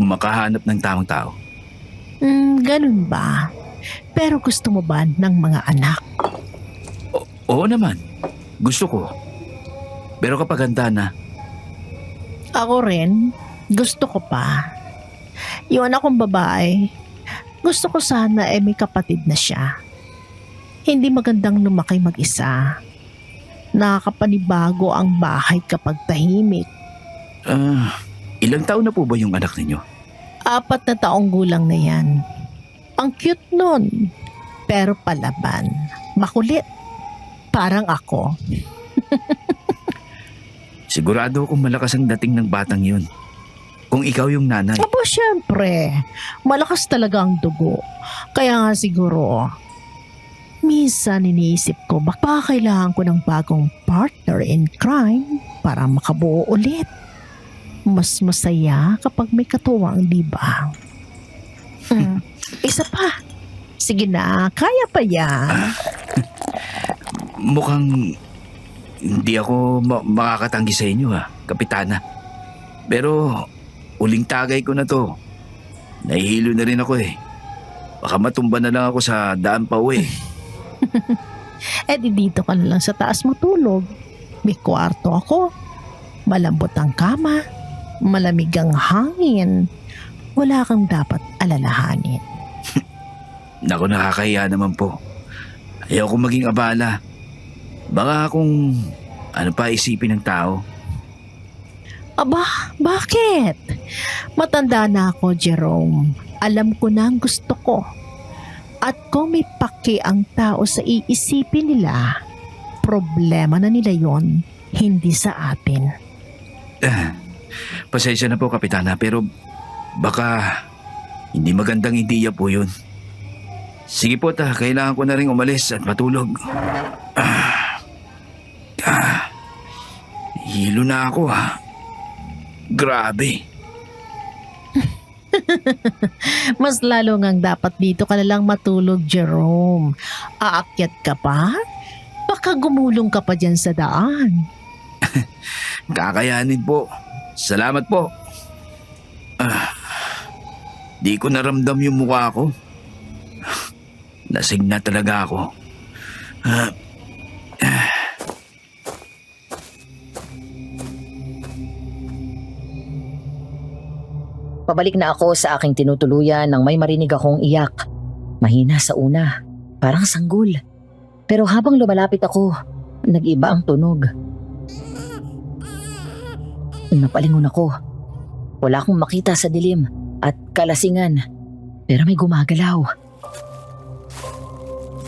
makahanap ng tamang tao. Ganun ba? Pero gusto mo ba ng mga anak? Oo naman. Gusto ko. Pero kapag handa na, Ako rin, gusto ko pa. Yung anak kong babae, gusto ko sana may kapatid na siya. Hindi magandang lumaki mag-isa. Nakakapanibago ang bahay kapag tahimik. Ilang taon na po ba yung anak ninyo? 4 na taong gulang na yan. Ang cute nun. Pero palaban. Makulit. Parang ako. Sigurado akong malakas ang dating ng batang yun. Kung ikaw yung nanay. Aba, syempre. Malakas talaga ang dugo. Kaya nga siguro, minsan iniisip ko, baka kailangan ko ng bagong partner in crime para makabuo ulit. Mas masaya kapag may katuwang, di ba? Isa pa. Sige na, kaya pa yan. Mukhang hindi ako makakatanggi sa inyo Kapitana. Pero uling tagay ko na to. Nahihilo na rin ako Baka matumba na lang ako sa daan pa uwi. Di dito ka na lang sa taas matulog. May kwarto ako. Malambot ang kama. Malamig ang hangin. Wala kang dapat alalahanin. Naku, nakakahiya naman po. Ayaw ko maging abala. Baka kung ano pa isipin ng tao. Aba, bakit? Matanda na ako, Jerome. Alam ko na ang gusto ko. At kung may paki ang tao sa iisipin nila, problema na nila yon, hindi sa atin. Pasensya na po, Kapitana, pero baka hindi magandang ideya po yun. Sige po kailangan ko na rin umalis at matulog. Hilo na ako Grabe. Mas lalo ngang dapat dito ka na lang matulog, Jerome. Aakyat ka pa? Baka gumulong ka pa dyan sa daan. Kakayanin po. Salamat po. Di ko naramdam yung mukha ko. Lasing na talaga ako. Pabalik na ako sa aking tinutuluyan nang may marinig akong iyak. Mahina sa una, parang sanggol. Pero habang lumalapit ako, nag-iba ang tunog. Napalingon ako. Wala akong makita sa dilim at kalasingan, pero may gumagalaw.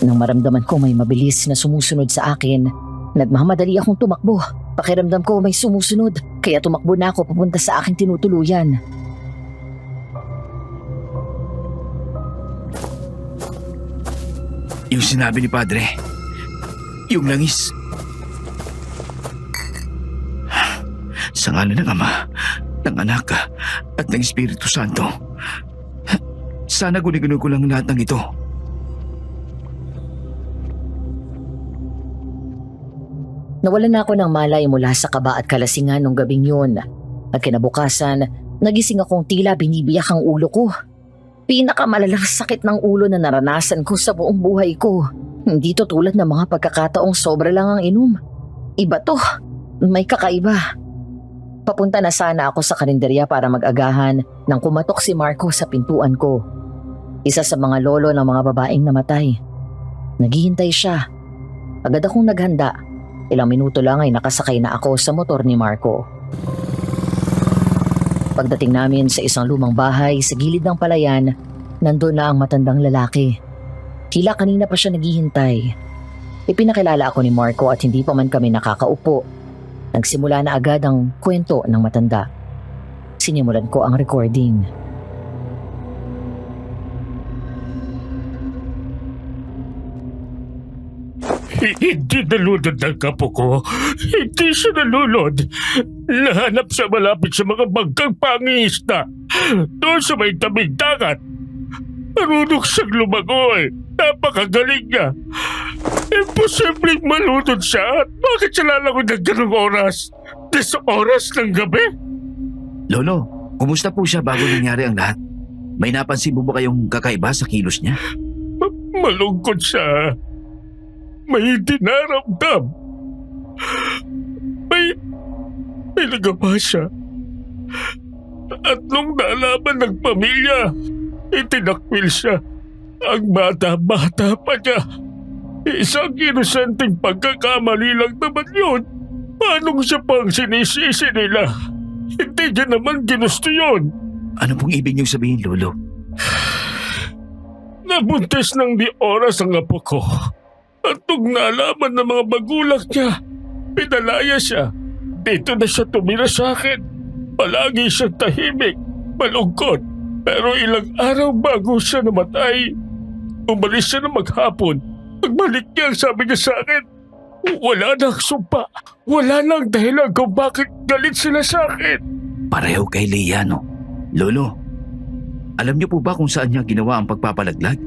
Nang maramdaman ko may mabilis na sumusunod sa akin, nagmamadali akong tumakbo. Pakiramdam ko may sumusunod, kaya tumakbo na ako papunta sa aking tinutuluyan. Yung sinabi ni Padre, yung langis. Sa ngalan ng Ama, ng Anak, at ng Espiritu Santo, sana guni-guni ko lang lahat ng ito. Nawalan na ako ng malay mula sa kaba at kalasingan nung gabing yun. At kinabukasan, nagising akong tila binibiyak ang ulo ko. Pinakamalalang sakit ng ulo na naranasan ko sa buong buhay ko. Hindi to tulad ng mga pagkakataong sobra lang ang inom. Iba to. May kakaiba. Papunta na sana ako sa karinderya para mag-agahan nang kumatok si Marco sa pintuan ko. Isa sa mga lolo ng mga babaeng namatay. Naghihintay siya. Agad akong naghanda. Ilang minuto lang ay nakasakay na ako sa motor ni Marco. Pagdating namin sa isang lumang bahay sa gilid ng palayan, nandun na ang matandang lalaki. Tila kanina pa siya naghihintay. Ipinakilala ako ni Marco at hindi pa man kami nakakaupo. Nagsimula na agad ang kwento ng matanda. Sinimulan ko ang recording. Hindi nalunod ng kapo ko. Hindi siya nalunod. Nahanap siya malapit sa mga bangkang pangingisda. Doon sa may tabing dagat. Marunong siyang lumangoy. Napakagaling niya. Imposibleng malunod siya. Bakit siya lalangoy ng ganung oras? Sa oras ng gabi? Lolo, kumusta po siya bago nangyari ang lahat? May napansin mo ba kayong kakaiba sa kilos niya? Malungkot siya. May dinaramdam. May nagawa siya. At nung nalaman ng pamilya, itinakwil siya. Ang bata-bata pa niya. Isang inosenteng pagkakamali lang naman yun. Paano siya pang sinisisi nila? Hindi niya naman ginusto yun. Ano pong ibig niyong sabihin, Lolo? Nabuntis ng di oras ang apo ko. At nung nalaman ng mga magulang niya, pinalaya siya. Dito na siya tumira sa akin. Palagi siyang tahimik, malungkot. Pero ilang araw bago siya namatay, umalis siya ng maghapon. Pagbalik niya, sabi niya sa akin, wala nang sumpa. Wala nang dahilan kung bakit galit sila sa akin. Pareho kay Leia, no? Lolo, alam niyo po ba kung saan niya ginawa ang pagpapalaglag?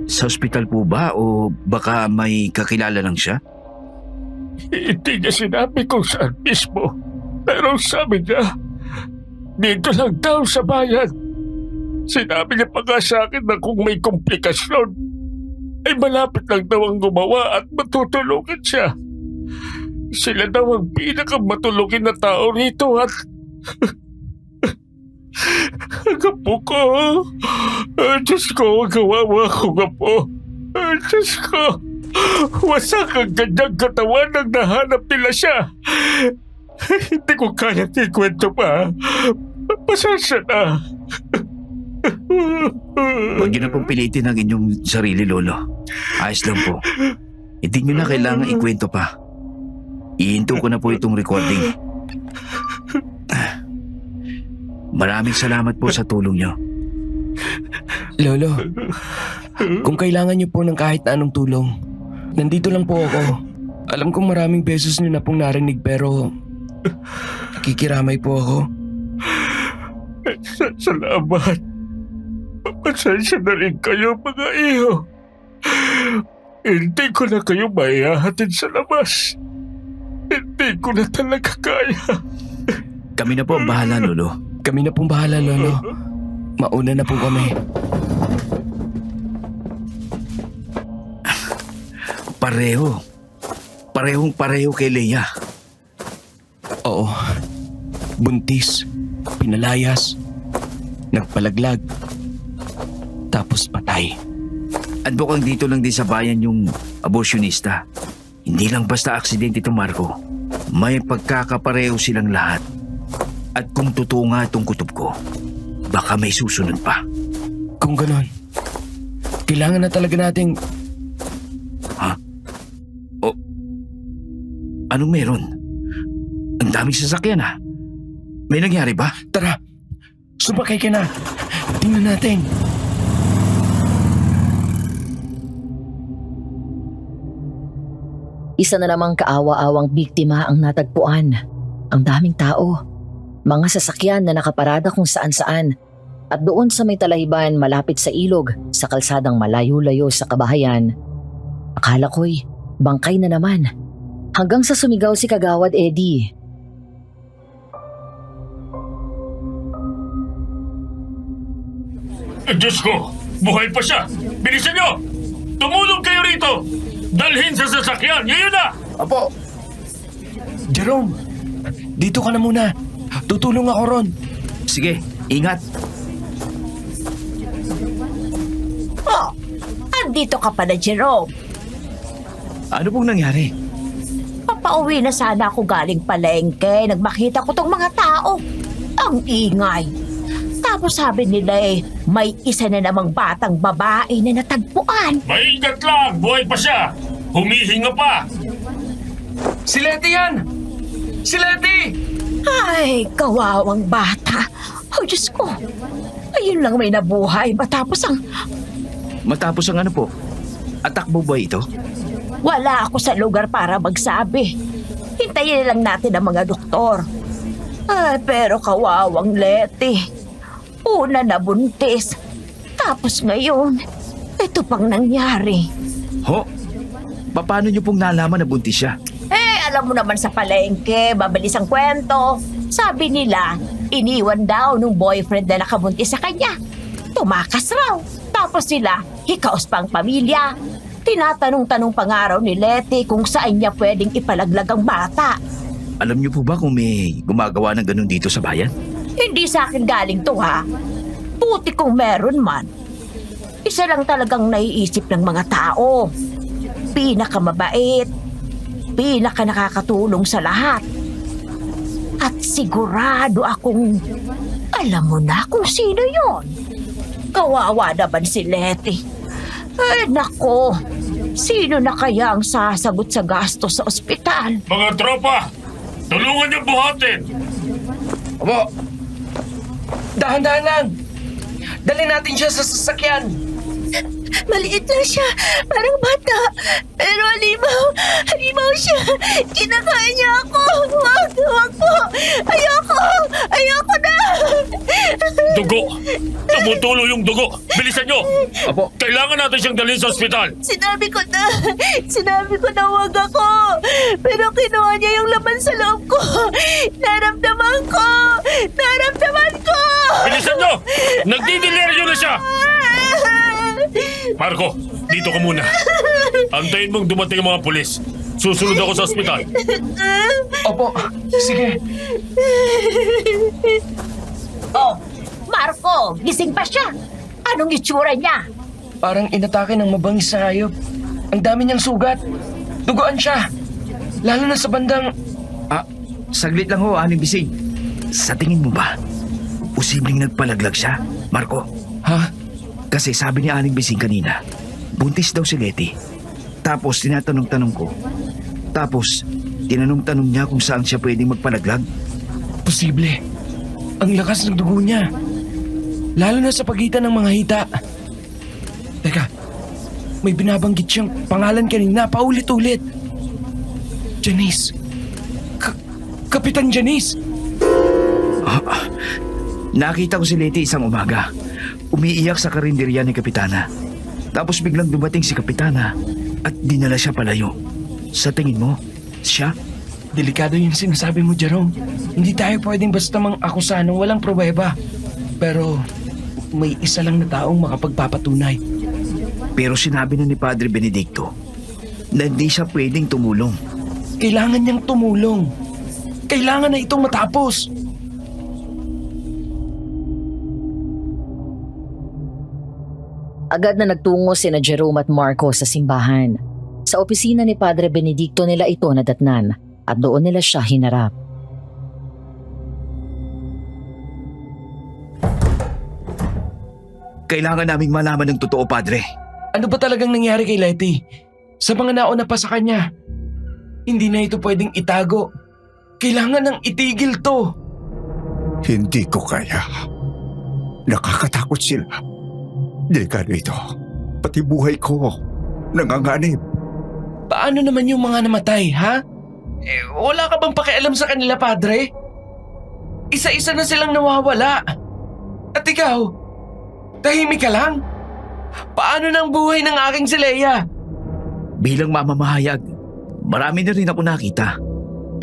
Sa ospital po ba o baka may kakilala lang siya? Hindi niya sinabi kung saan mismo. Pero sabi niya, dito lang daw sa bayan. Sinabi niya pa nga sa akin na kung may komplikasyon, ay malapit lang daw ang gumawa at matutulungan siya. Sila daw ang pinakamatulungin na tao rito at ang apo ko. Diyos ko, kawawa ko apo. Diyos ko, wasak ang ganyang katawan nang nahanap nila siya. Hindi ko kaya ikwento pa. Pasensya na. Huwag niyo na pong pilitin ang inyong sarili, Lolo. Ayos lang po. Hindi niyo na kailangan ikwento pa. Ihinto ko na po itong recording. Maraming salamat po sa tulong niyo. Lolo, kung kailangan niyo po ng kahit na anong tulong, nandito lang po ako. Alam kong maraming beses niyo na pong narinig pero nakikiramay po ako. Salamat. Pasensya na rin kayo, mga iho. Hindi ko na kayo maihahatid sa labas. Hindi ko na talaga kaya. Kami na po ang bahala, Lolo. Kami na pong bahala, Lolo. Mauna na po kami. Pareho. Parehong-pareho kay Leia. Oo. Buntis. Pinalayas. Nagpalaglag. Tapos patay. At bukang dito lang din sa bayan yung aborsyonista. Hindi lang basta aksidente ito, Marco. May pagkakapareho silang lahat. At kung totoo nga itong kutob ko, baka may susunod pa. Kung ganon, kailangan na talaga nating... Ha? O, anong meron? Ang daming sasakyan, ha? May nangyari ba? Tara, sumakay ka na. Tingnan natin. Isa na namang kaawa-awang biktima ang natagpuan. Ang daming tao. Mga sasakyan na nakaparada kung saan-saan. At doon sa may Talahibaan malapit sa ilog, sa kalsadang malayo-layo sa kabahayan. Akala ko'y bangkay na naman. Hanggang sa sumigaw si Kagawad Eddie. Diyos ko, buhay pa siya. Bilisan niyo! Tumulong kayo rito! Dalhin sa sasakyan, ngayon na! Apo! Jerome, dito ka na muna. Tutulong ako ron. Sige, ingat. Oh, andito ka pala, Jerome. Ano pong nangyari? Papauwi na sana ako galing palengke. Nagmakita ko tong mga tao. Ang ingay. Tapos sabi nila may isa na namang batang babae na natagpuan. Maingat lang, buhay pa siya! Humihinga pa! Si Letty yan! Si Letty! Ay, kawawang bata. Oh, Diyos ko. Ayun lang may nabuhay matapos ang... Matapos ang ano po? Atakbo ba ito? Wala ako sa lugar para magsabi. Hintayin lang natin ang mga doktor. Ay, pero kawawang Letty. Una na buntis. Tapos ngayon, ito pang nangyari. Ho? Paano niyo pong nalaman na buntis siya? Alam mo naman sa palengke, mabilis ang kwento. Sabi nila, iniwan daw nung boyfriend na nakabuntis sa kanya. Tumakas raw. Tapos sila, hikaos pang pamilya. Tinatanong-tanong pangaraw ni Letty kung saan niya pwedeng ipalaglag ang bata. Alam niyo po ba kung may gumagawa ng ganun dito sa bayan? Hindi sa akin galing to, ha? Buti kung meron man. Isa lang talagang naiisip ng mga tao. Pinakamabait. Pinaka nakakatulong sa lahat. At sigurado akong alam mo na kung sino yon. Kawawa naman si Letty. Nako, sino na kaya ang sasagot sa gastos sa ospital? Mga tropa, tulungan niyo buhatin. Opo. Dahan-dahan lang. Dali natin siya sa sasakyan. Maliit lang siya, parang bata. Pero halimaw siya. Kinakain niya ako. Wag po. Ayoko na. Dugo! Tumutulo yung dugo! Bilisan niyo! Opo. Kailangan natin siyang dalhin sa ospital! Sinabi ko na wag ako. Pero kinuha niya yung laman sa loob ko. Naramdaman ko. Bilisan niyo! Nagdidileryo na siya! Marco, dito ka muna. Antayin mong dumating ang mga pulis. Susunod ako sa ospital. Opo. Sige. Oh, Marco, gising pa siya. Anong itsura niya? Parang inatake ng mabangis na hayop. Ang dami niyang sugat. Duguan siya. Lalo na sa bandang... Saglit lang ho, Aling Bising. Sa tingin mo ba, posibleng nagpalaglag siya, Marco? Ha? Kasi sabi ni Aling Bising kanina, buntis daw si Letty. Tapos tinatanong-tanong ko. Tapos, tinanong-tanong niya kung saan siya pwedeng magpalaglag. Posible. Ang lakas ng dugo niya. Lalo na sa pagitan ng mga hita. Teka, may binabanggit siyang pangalan kanina paulit-ulit. Janice. Kapitan Janice. Nakita ko si Letty isang umaga. Umiiyak sa karinderya ni Kapitana. Tapos biglang dumating si Kapitana at dinala siya palayo. Sa tingin mo, siya? Delikado yung sinasabi mo, Jerome. Hindi tayo pwedeng basta mang-akusa ng walang pruweba. Pero may isa lang na taong makapagpapatunay. Pero sinabi na ni Padre Benedicto na hindi siya pwedeng tumulong. Kailangan niyang tumulong. Kailangan na itong matapos. Agad na nagtungo sina Jerome at Marco sa simbahan. Sa opisina ni Padre Benedicto nila ito nadatnan at doon nila siya hinarap. Kailangan naming malaman ng totoo, Padre. Ano ba talagang nangyari kay Letty? Sa mga nauna pa sa kanya. Hindi na ito pwedeng itago. Kailangan nang itigil to. Hindi ko kaya. Nakakatakot sila. Delikado ito. Pati buhay ko. Nanganganib. Paano naman yung mga namatay, ha? Wala ka bang pakialam sa kanila, Padre? Isa-isa na silang nawawala. At ikaw, tahimik ka lang? Paano ng buhay ng aking si Leia? Bilang mamamahayag, marami na rin ako nakita.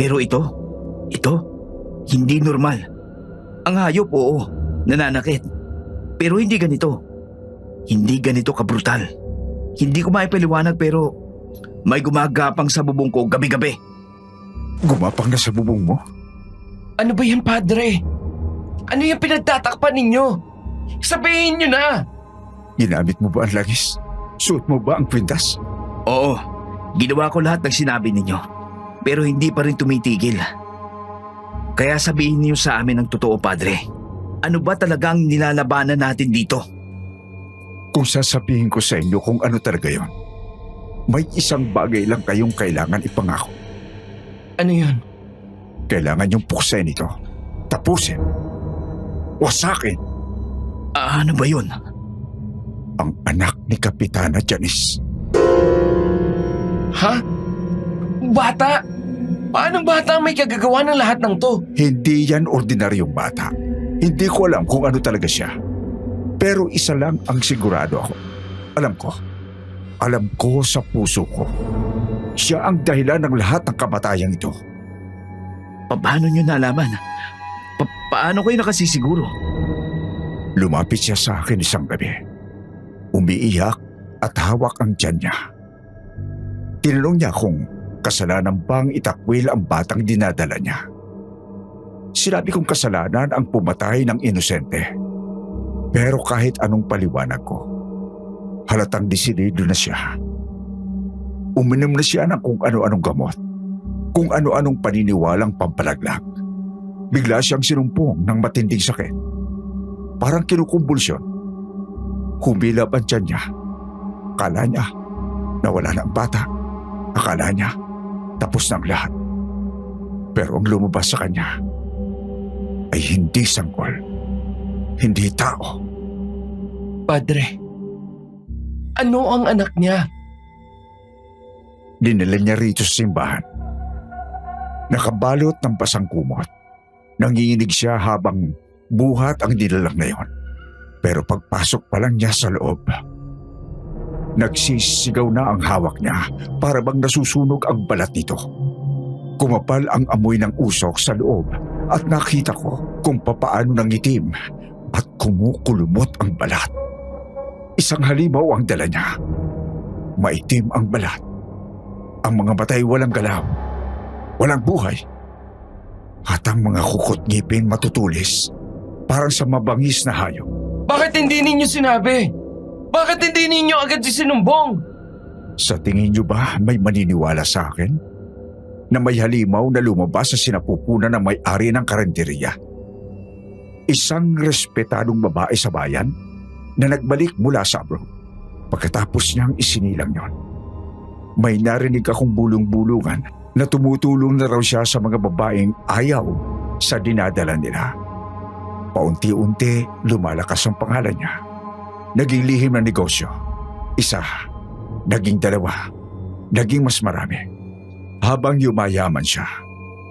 Pero ito, hindi normal. Ang hayop, oo, nananakit. Pero hindi ganito. Hindi ganito kabrutal. Hindi ko maipaliwanag pero may gumagapang sa bubong ko gabi-gabi. Gumapang na sa bubong mo? Ano ba yan, Padre? Ano yung pinagtatakpan ninyo? Sabihin nyo na! Ginamit mo ba ang langis? Suot mo ba ang kwintas? Oo, ginawa ko lahat ng sinabi ninyo. Pero hindi pa rin tumitigil. Kaya sabihin niyo sa amin ang totoo, Padre. Ano ba talagang nilalabanan natin dito? Kung sasabihin ko sa inyo kung ano talaga yon, may isang bagay lang kayong kailangan ipangako. Ano yun? Kailangan yung puksain ito. Tapusin. Wasakin. Ano ba yun? Ang anak ni Kapitana Janice. Ha? Bata? Paanong bata ang may kagagawa ng lahat ng to? Hindi yan ordinaryong bata. Hindi ko alam kung ano talaga siya. Pero isa lang ang sigurado ako. Alam ko sa puso ko. Siya ang dahilan ng lahat ng kamatayang ito. Paano nyo nalaman? Paano kayo nakasisiguro? Lumapit siya sa akin isang gabi. Umiiyak at hawak ang tiyan niya. Tinanong niya kung kasalanan bang itakwil ang batang dinadala niya. Sinabi kong kasalanan ang pumatay ng inosente. Pero kahit anong paliwanag ko, halatang desidido na siya. Uminom na siya ng kung ano-anong gamot, kung ano-anong paniniwalang pampalaglag. Bigla siyang sinumpong ng matinding sakit. Parang kinukumbulsyon. Humilab ang tiyan niya. Akala niya nawala na ang bata. Akala niya tapos na ang lahat. Pero ang lumabas sa kanya ay hindi sanggol. Hindi tao. Padre, ano ang anak niya? Dinala niya rito sa simbahan. Nakabalot ng basang kumot. Nanginginig siya habang buhat ang nilalang na yon. Pero pagpasok pa lang niya sa loob, nagsisigaw na ang hawak niya para bang nasusunog ang balat nito. Kumapal ang amoy ng usok sa loob at nakita ko kung papaano nangitim at kumukulumot ang balat. Isang halimaw ang dala niya. Maitim ang balat. Ang mga matay walang galaw, walang buhay. At ang mga kukot ngipin matutulis, parang sa mabangis na hayop. Bakit hindi ninyo sinabi? Bakit hindi ninyo agad sinumbong? Sa tingin niyo ba may maniniwala sa akin? Na may halimaw na lumabas sa sinapupunan ng may-ari ng karinderya? Isang respetadong babae sa bayan na nagbalik mula sa abroad. Pagkatapos niyang isinilang yon, may narinig akong bulong-bulungan na tumutulong na raw siya sa mga babaeng ayaw sa dinadala nila. Paunti-unti lumalakas ang pangalan niya. Naging lihim na negosyo. Isa, naging dalawa, naging mas marami. Habang yumayaman siya,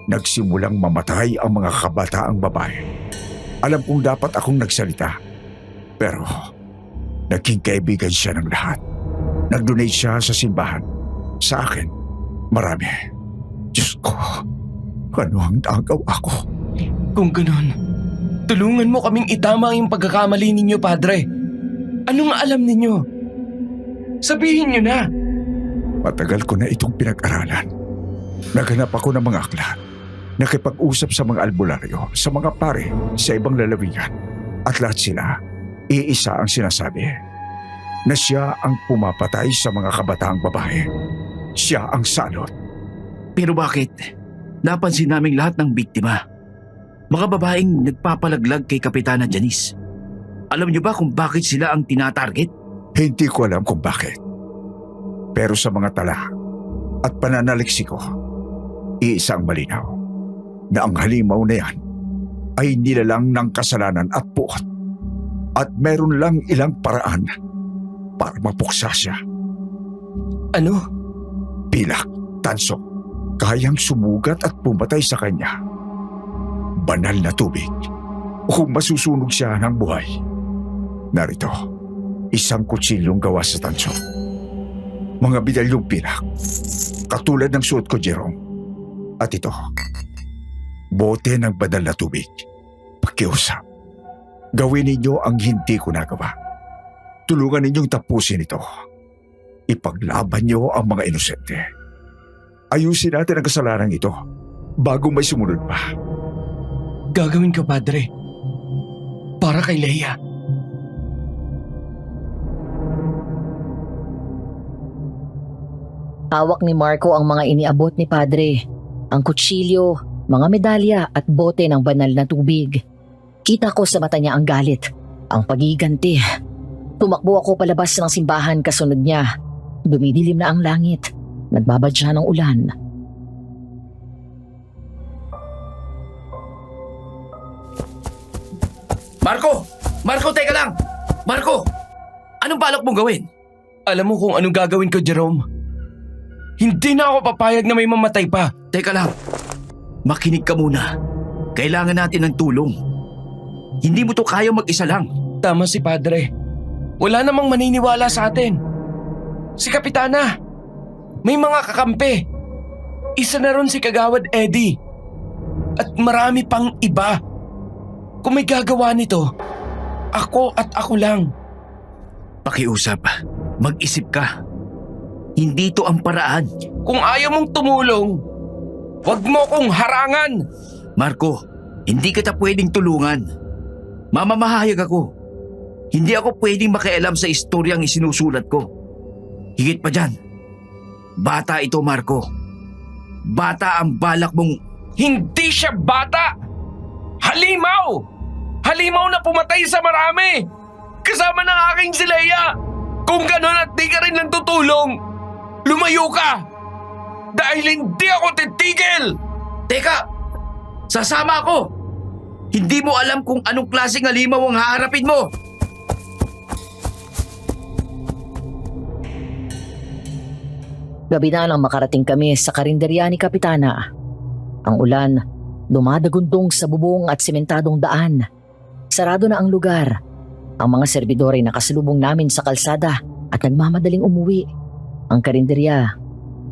nagsimulang mamatay ang mga kabataang babae. Alam kong dapat akong nagsalita, pero naging kaibigan siya ng lahat. Nag-donate siya sa simbahan. Sa akin, marami. Diyos ko, ano ang nagawa ko? Kung ganun, tulungan mo kaming itama ang pagkakamali ninyo, Padre. Anong alam ninyo? Sabihin nyo na. Matagal ko na itong pinag-aralan. Naghanap ako ng mga aklat. Nakipag-usap sa mga albularyo, sa mga pare, sa ibang lalawigan. At lahat sila, iisa ang sinasabi. Na siya ang pumapatay sa mga kabataang babae. Siya ang salot. Pero bakit? Napansin naming lahat ng biktima. Mga babaeng nagpapalaglag kay Kapitana Janice. Alam niyo ba kung bakit sila ang tinatarget? Hindi ko alam kung bakit. Pero sa mga tala at pananaliksi ko, iisa ang malinaw. Na ang halimaw na yan ay nilalang ng kasalanan at puot. At meron lang ilang paraan para mapuksa siya. Ano? Pilak, tansok, kayang sumugat at pumatay sa kanya. Banal na tubig o masusunog siya ng buhay. Narito, isang kutsilyong gawa sa tansok. Mga bidalyong pilak, katulad ng suot ko, Jerome. At ito, bote ng banal na tubig. Pakiusap, gawin ninyo ang hindi ko nagawa. Tulungan ninyong tapusin ito. Ipaglaban niyo ang mga inosente. Ayusin natin ang kasalanan ito bago may sumunod pa. Gagawin ko, Padre. Para kay Leia. Hawak ni Marco ang mga iniabot ni Padre. Ang kutsilyo, mga medalya at bote ng banal na tubig. Kita ko sa mata niya ang galit, ang pagiganti. Tumakbo ako palabas ng simbahan kasunod niya. Dumidilim na ang langit. Nagbabadya ng ulan. Marco! Marco, teka lang! Marco! Anong balak mong gawin? Alam mo kung anong gagawin ko, Jerome? Hindi na ako papayag na may mamatay pa. Teka lang. Makinig ka muna. Kailangan natin ng tulong. Hindi mo to kaya mag-isa lang. Tama si Padre. Wala namang maniniwala sa atin. Si Kapitana. May mga kakampi. Isa na ron si Kagawad Eddie. At marami pang iba. Kung may gagawa nito, ako at ako lang. Pakiusap. Mag-isip ka. Hindi to ang paraan. Kung ayaw mong tumulong, wag mo kong harangan. Marco, hindi kita pwedeng tulungan. Mamamahayag ako. Hindi ako pwedeng makialam sa istoryang isinusulat ko. Higit pa dyan. Bata ito, Marco. Bata ang balak mong... Hindi siya bata! Halimaw! Halimaw na pumatay sa marami! Kasama ng aking si Leia! Kung ganon at di ka rin lang tutulong, lumayo ka! Dahil hindi ako titigil! Teka! Sasama ako! Hindi mo alam kung anong klaseng halimaw ang haharapin mo! Gabi na nang makarating kami sa karinderya ni Kapitana. Ang ulan, dumadagundong sa bubong at sementadong daan. Sarado na ang lugar. Ang mga serbidor ay nakasalubong namin sa kalsada at nagmamadaling umuwi. Ang karinderya,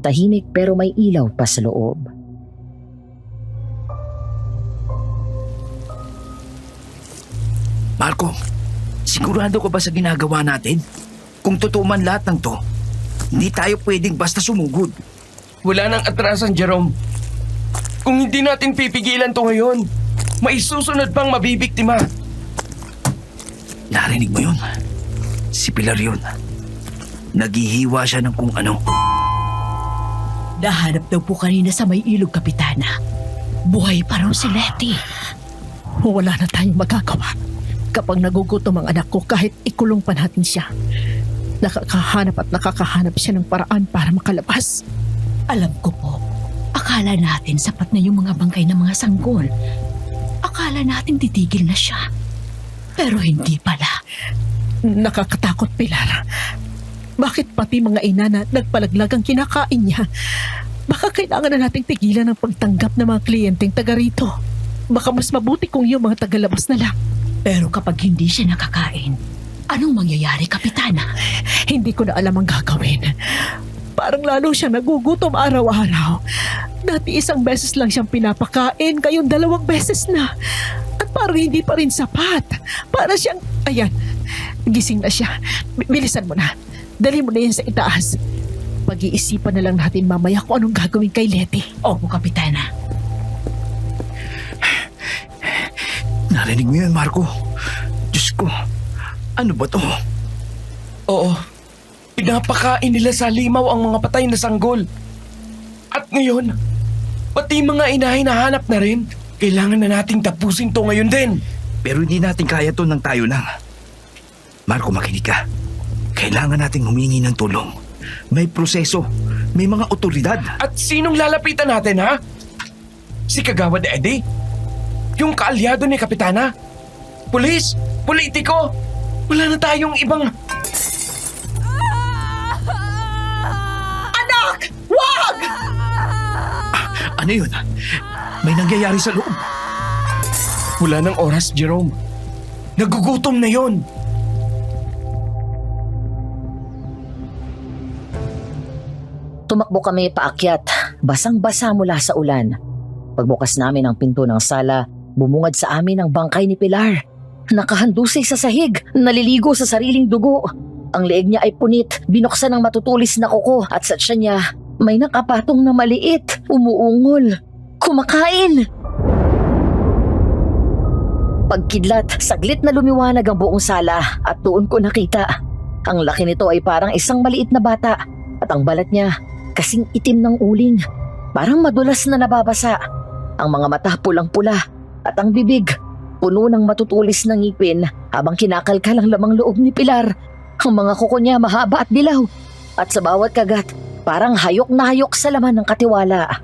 tahimik pero may ilaw pa sa loob. Marco, sigurado ka ba sa ginagawa natin? Kung totoo man lahat ng to, hindi tayo pwedeng basta sumugod. Wala nang atrasan, Jerome. Kung hindi natin pipigilan to ngayon, may susunod pang mabibiktima. Narinig mo yun? Si Pilar yun. Naghihiwa siya ng kung ano. Nahanap daw po kanina sa may ilog, Kapitana. Buhay pa raw si Letty. Wala na tayong magagawa. Kapag nagugutom ang anak ko, kahit ikulong pa natin siya, nakakahanap siya ng paraan para makalabas. Alam ko po, akala natin sapat na yung mga bangkay ng mga sanggol. Akala natin titigil na siya. Pero hindi pala. Nakakatakot, Pilar. Bakit pati mga ina na nagpalaglag ang kinakain niya? Baka kailangan na nating tigilan ang pagtanggap ng mga kliyenteng taga rito. Baka mas mabuti kung yung mga tagalabas na lang. Pero kapag hindi siya nakakain, anong mangyayari, Kapitana? Hindi ko na alam ang gagawin. Parang lalo siyang nagugutom araw-araw. Dati isang beses lang siyang pinapakain, ngayon 2 beses na. At parang hindi pa rin sapat. Para siyang, ayan, gising na siya. Bilisan mo na. Dali mo na yan sa itaas. Pag-iisipan na lang natin mamaya kung anong gagawin kay Letty. Opo, Kapitana. Narinig mo yun, Marco? Diyos ko, ano ba to? Oo, pinapakain nila sa halimaw ang mga patay na sanggol. At ngayon, pati mga ina hinahanap na rin. Kailangan na nating tapusin to ngayon din. Pero hindi natin kaya to nang tayo lang. Marco, makinig ka. Kailangan nating humingi ng tulong. May proseso, may mga otoridad. At sinong lalapitan natin, ha? Si Kagawad Eddie? Yung kaalyado ni Kapitana? Pulis? Politiko? Wala na tayong ibang... Anak! Wag! Ano yun? May nangyayari sa loob. Wala ng oras, Jerome. Nagugutom na yon. Tumakbo kami paakyat, basang-basa mula sa ulan. Pagbukas namin ang pinto ng sala, bumungad sa amin ang bangkay ni Pilar. Nakahandusay sa sahig, naliligo sa sariling dugo. Ang leeg niya ay punit, binuksan ng matutulis na kuko at sa tiyan niya may nakapatong na maliit, umuungol, kumakain. Pagkidlat, saglit na lumiwanag ang buong sala at doon ko nakita. Ang laki nito ay parang isang maliit na bata at ang balat niya kasing itim ng uling, parang madulas na nababasa. Ang mga mata pulang-pula at ang bibig puno ng matutulis na ngipin habang kinakalkal ang lamang loob ni Pilar. Ang mga kuko niya mahaba at dilaw at sa bawat kagat parang hayok na hayok sa laman ng katiwala.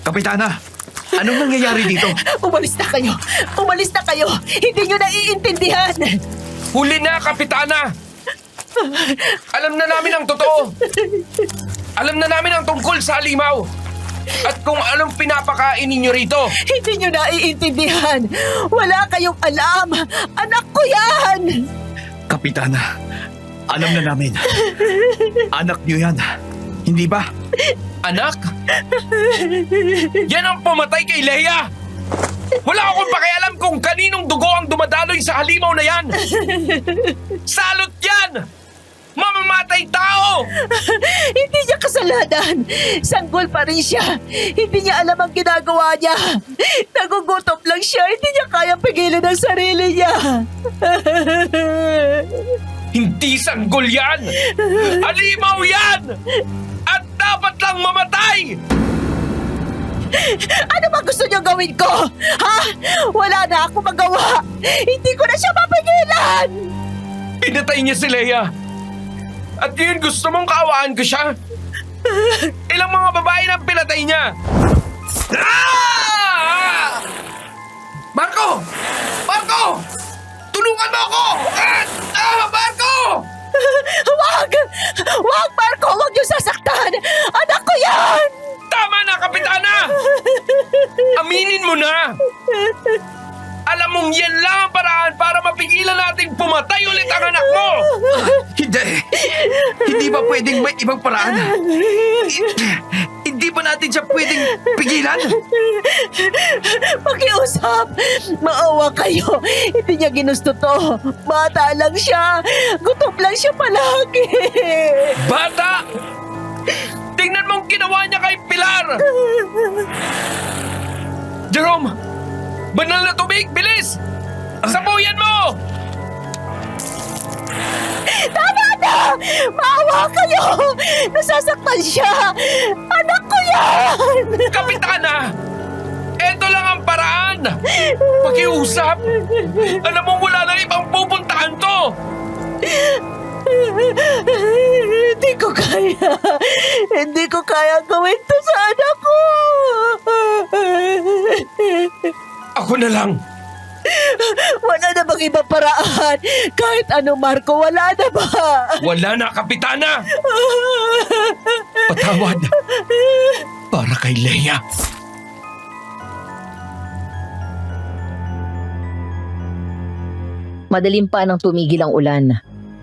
Kapitana, anong nangyayari dito? Umalis na kayo! Umalis na kayo! Hindi nyo naiintindihan! Huli na, Kapitana! Alam na namin ang totoo! Alam na namin ang tungkol sa halimaw! At kung anong pinapakain ninyo rito! Hindi nyo naiintindihan! Wala kayong alam! Anak ko yan! Kapitana, alam na namin. Anak niyo yan. Hindi ba? Anak? Yan ang pumatay kay Leia! Wala akong pakialam kung kaninong dugo ang dumadaloy sa halimaw na yan! Salot yan! Mamamatay tao! Hindi niya kasalanan! Sanggol pa rin siya! Hindi niya alam ang ginagawa niya! Nagugutom lang siya! Hindi niya kaya pigilan ang sarili niya! Hindi sanggol yan! Halimaw yan! At dapat lang mamatay! Ano ba gusto niyo gawin ko? Ha? Wala na ako magawa. Hindi ko na siya mapigilan. Pinatay niya si Leia. At ngayon gusto mong kaawaan ko siya? Ilang mga babae na pinatay niya? Ah! Marco! Marco! Tulungan mo ako! Marco! Wag! Wag, Marco! Wag niyo sasaktan! Anak ko yan! Tama na, Kapitana! Aminin mo na! Alam mong yan lang ang paraan para mapigilan nating pumatay ulit ang anak mo! Hindi. Hindi ba pwedeng may ibang paraan? Hindi ba natin siya pwedeng pigilan? Pakiusap! Maawa kayo! Hindi niya ginusto to! Bata lang siya! Gutom lang siya palagi! Bata! Tingnan mong ginawa niya kay Pilar! Jerome! Banal na tubig! Bilis! Sabuyan mo! Tama na! Maawa kayo! Nasasaktan siya! Anak ko yan! Kapitana! Eto lang ang paraan! Pakiusap! Alam mo wala nang ibang pupuntahan to! Hindi ko kaya. Hindi ko kaya gawin to sa anak ko. Ako na lang! Wala na bang ibang paraan? Kahit ano, Marco, wala na ba? Wala na, Kapitana! Patawad! Para kay Leia. Madalim pa nang tumigil ang ulan.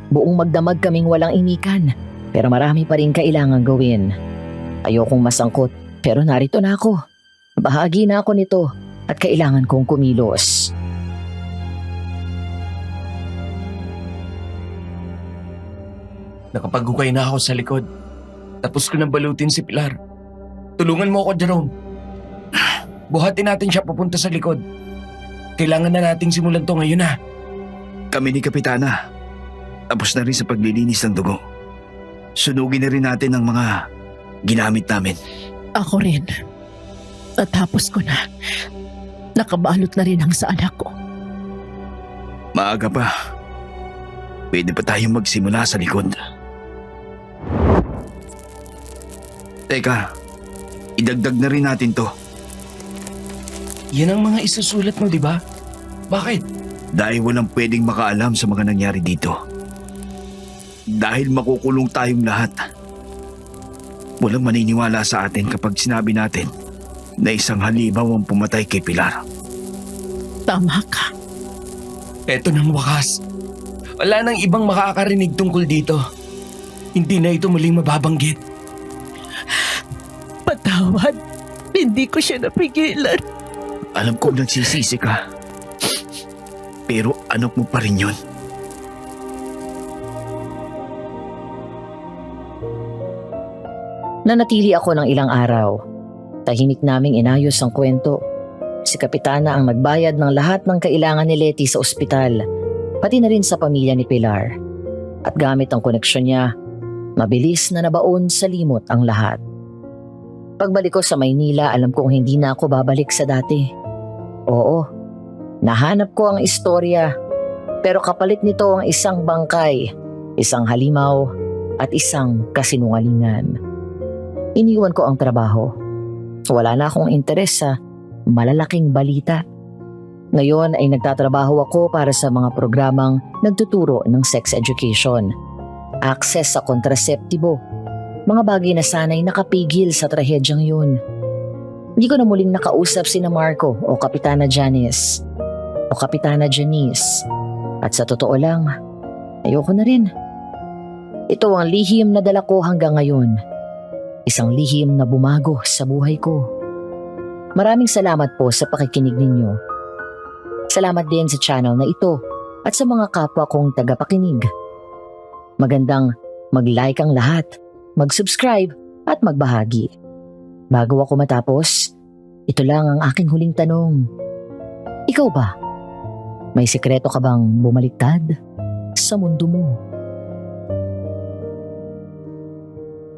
Buong magdamag kaming walang imikan, pero marami pa rin kailangang gawin. Ayokong masangkot, pero narito na ako. Bahagi na ako nito at kailangan kong kumilos. Nakapagugay na ako sa likod. Tapos ko nang balutin si Pilar. Tulungan mo ako, Jerome. Buhatin natin siya papunta sa likod. Kailangan na nating simulan to ngayon na. Kami ni Kapitana. Tapos na rin sa paglilinis ng dugo. Sunugin na rin natin ang mga ginamit namin. Ako rin. Natapos ko na. Nakabalot na rin ang sa anak ko. Maaga pa. Pwede pa tayong magsimula sa likod. Teka, idagdag na rin natin to. Yan ang mga isusulat mo, di ba? Bakit? Dahil walang pwedeng makaalam sa mga nangyari dito. Dahil makukulong tayong lahat. Walang maniniwala sa atin kapag sinabi natin na isang halimaw ang pumatay kay Pilar. Tama ka. Eto ng wakas. Wala nang ibang makakarinig tungkol dito. Hindi na ito muling mababanggit. Patawad. Hindi ko siya napigilan. Alam kong nagsisisi ka. Pero anak mo pa rin yun. Nanatili ako ng ilang araw. Tahimik naming inayos ang kwento. Si Kapitana ang nagbayad ng lahat ng kailangan ni Letty sa ospital, pati na rin sa pamilya ni Pilar. At gamit ang koneksyon niya, mabilis na nabaon sa limot ang lahat. Pagbalik ko sa Maynila, alam kong hindi na ako babalik sa dati. Oo, nahanap ko ang istorya, pero kapalit nito ang isang bangkay, isang halimaw, at isang kasinungalingan. Iniwan ko ang trabaho. Wala na akong interes sa malalaking balita. Ngayon ay nagtatrabaho ako para sa mga programang nagtuturo ng sex education, access sa kontraseptibo, mga bagay na sana'y nakapigil sa trahedyang yun. Hindi ko na muling nakausap sina Marco o Kapitana Janice o Kapitana Janice. At sa totoo lang, ayoko na rin. Ito ang lihim na dala ko hanggang ngayon. Isang lihim na bumago sa buhay ko. Maraming salamat po sa pakikinig ninyo. Salamat din sa channel na ito at sa mga kapwa kong tagapakinig. Magandang mag-like ang lahat, mag-subscribe at magbahagi. Bago ako matapos, ito lang ang aking huling tanong. Ikaw ba? May sikreto ka bang bumaliktad sa mundo mo?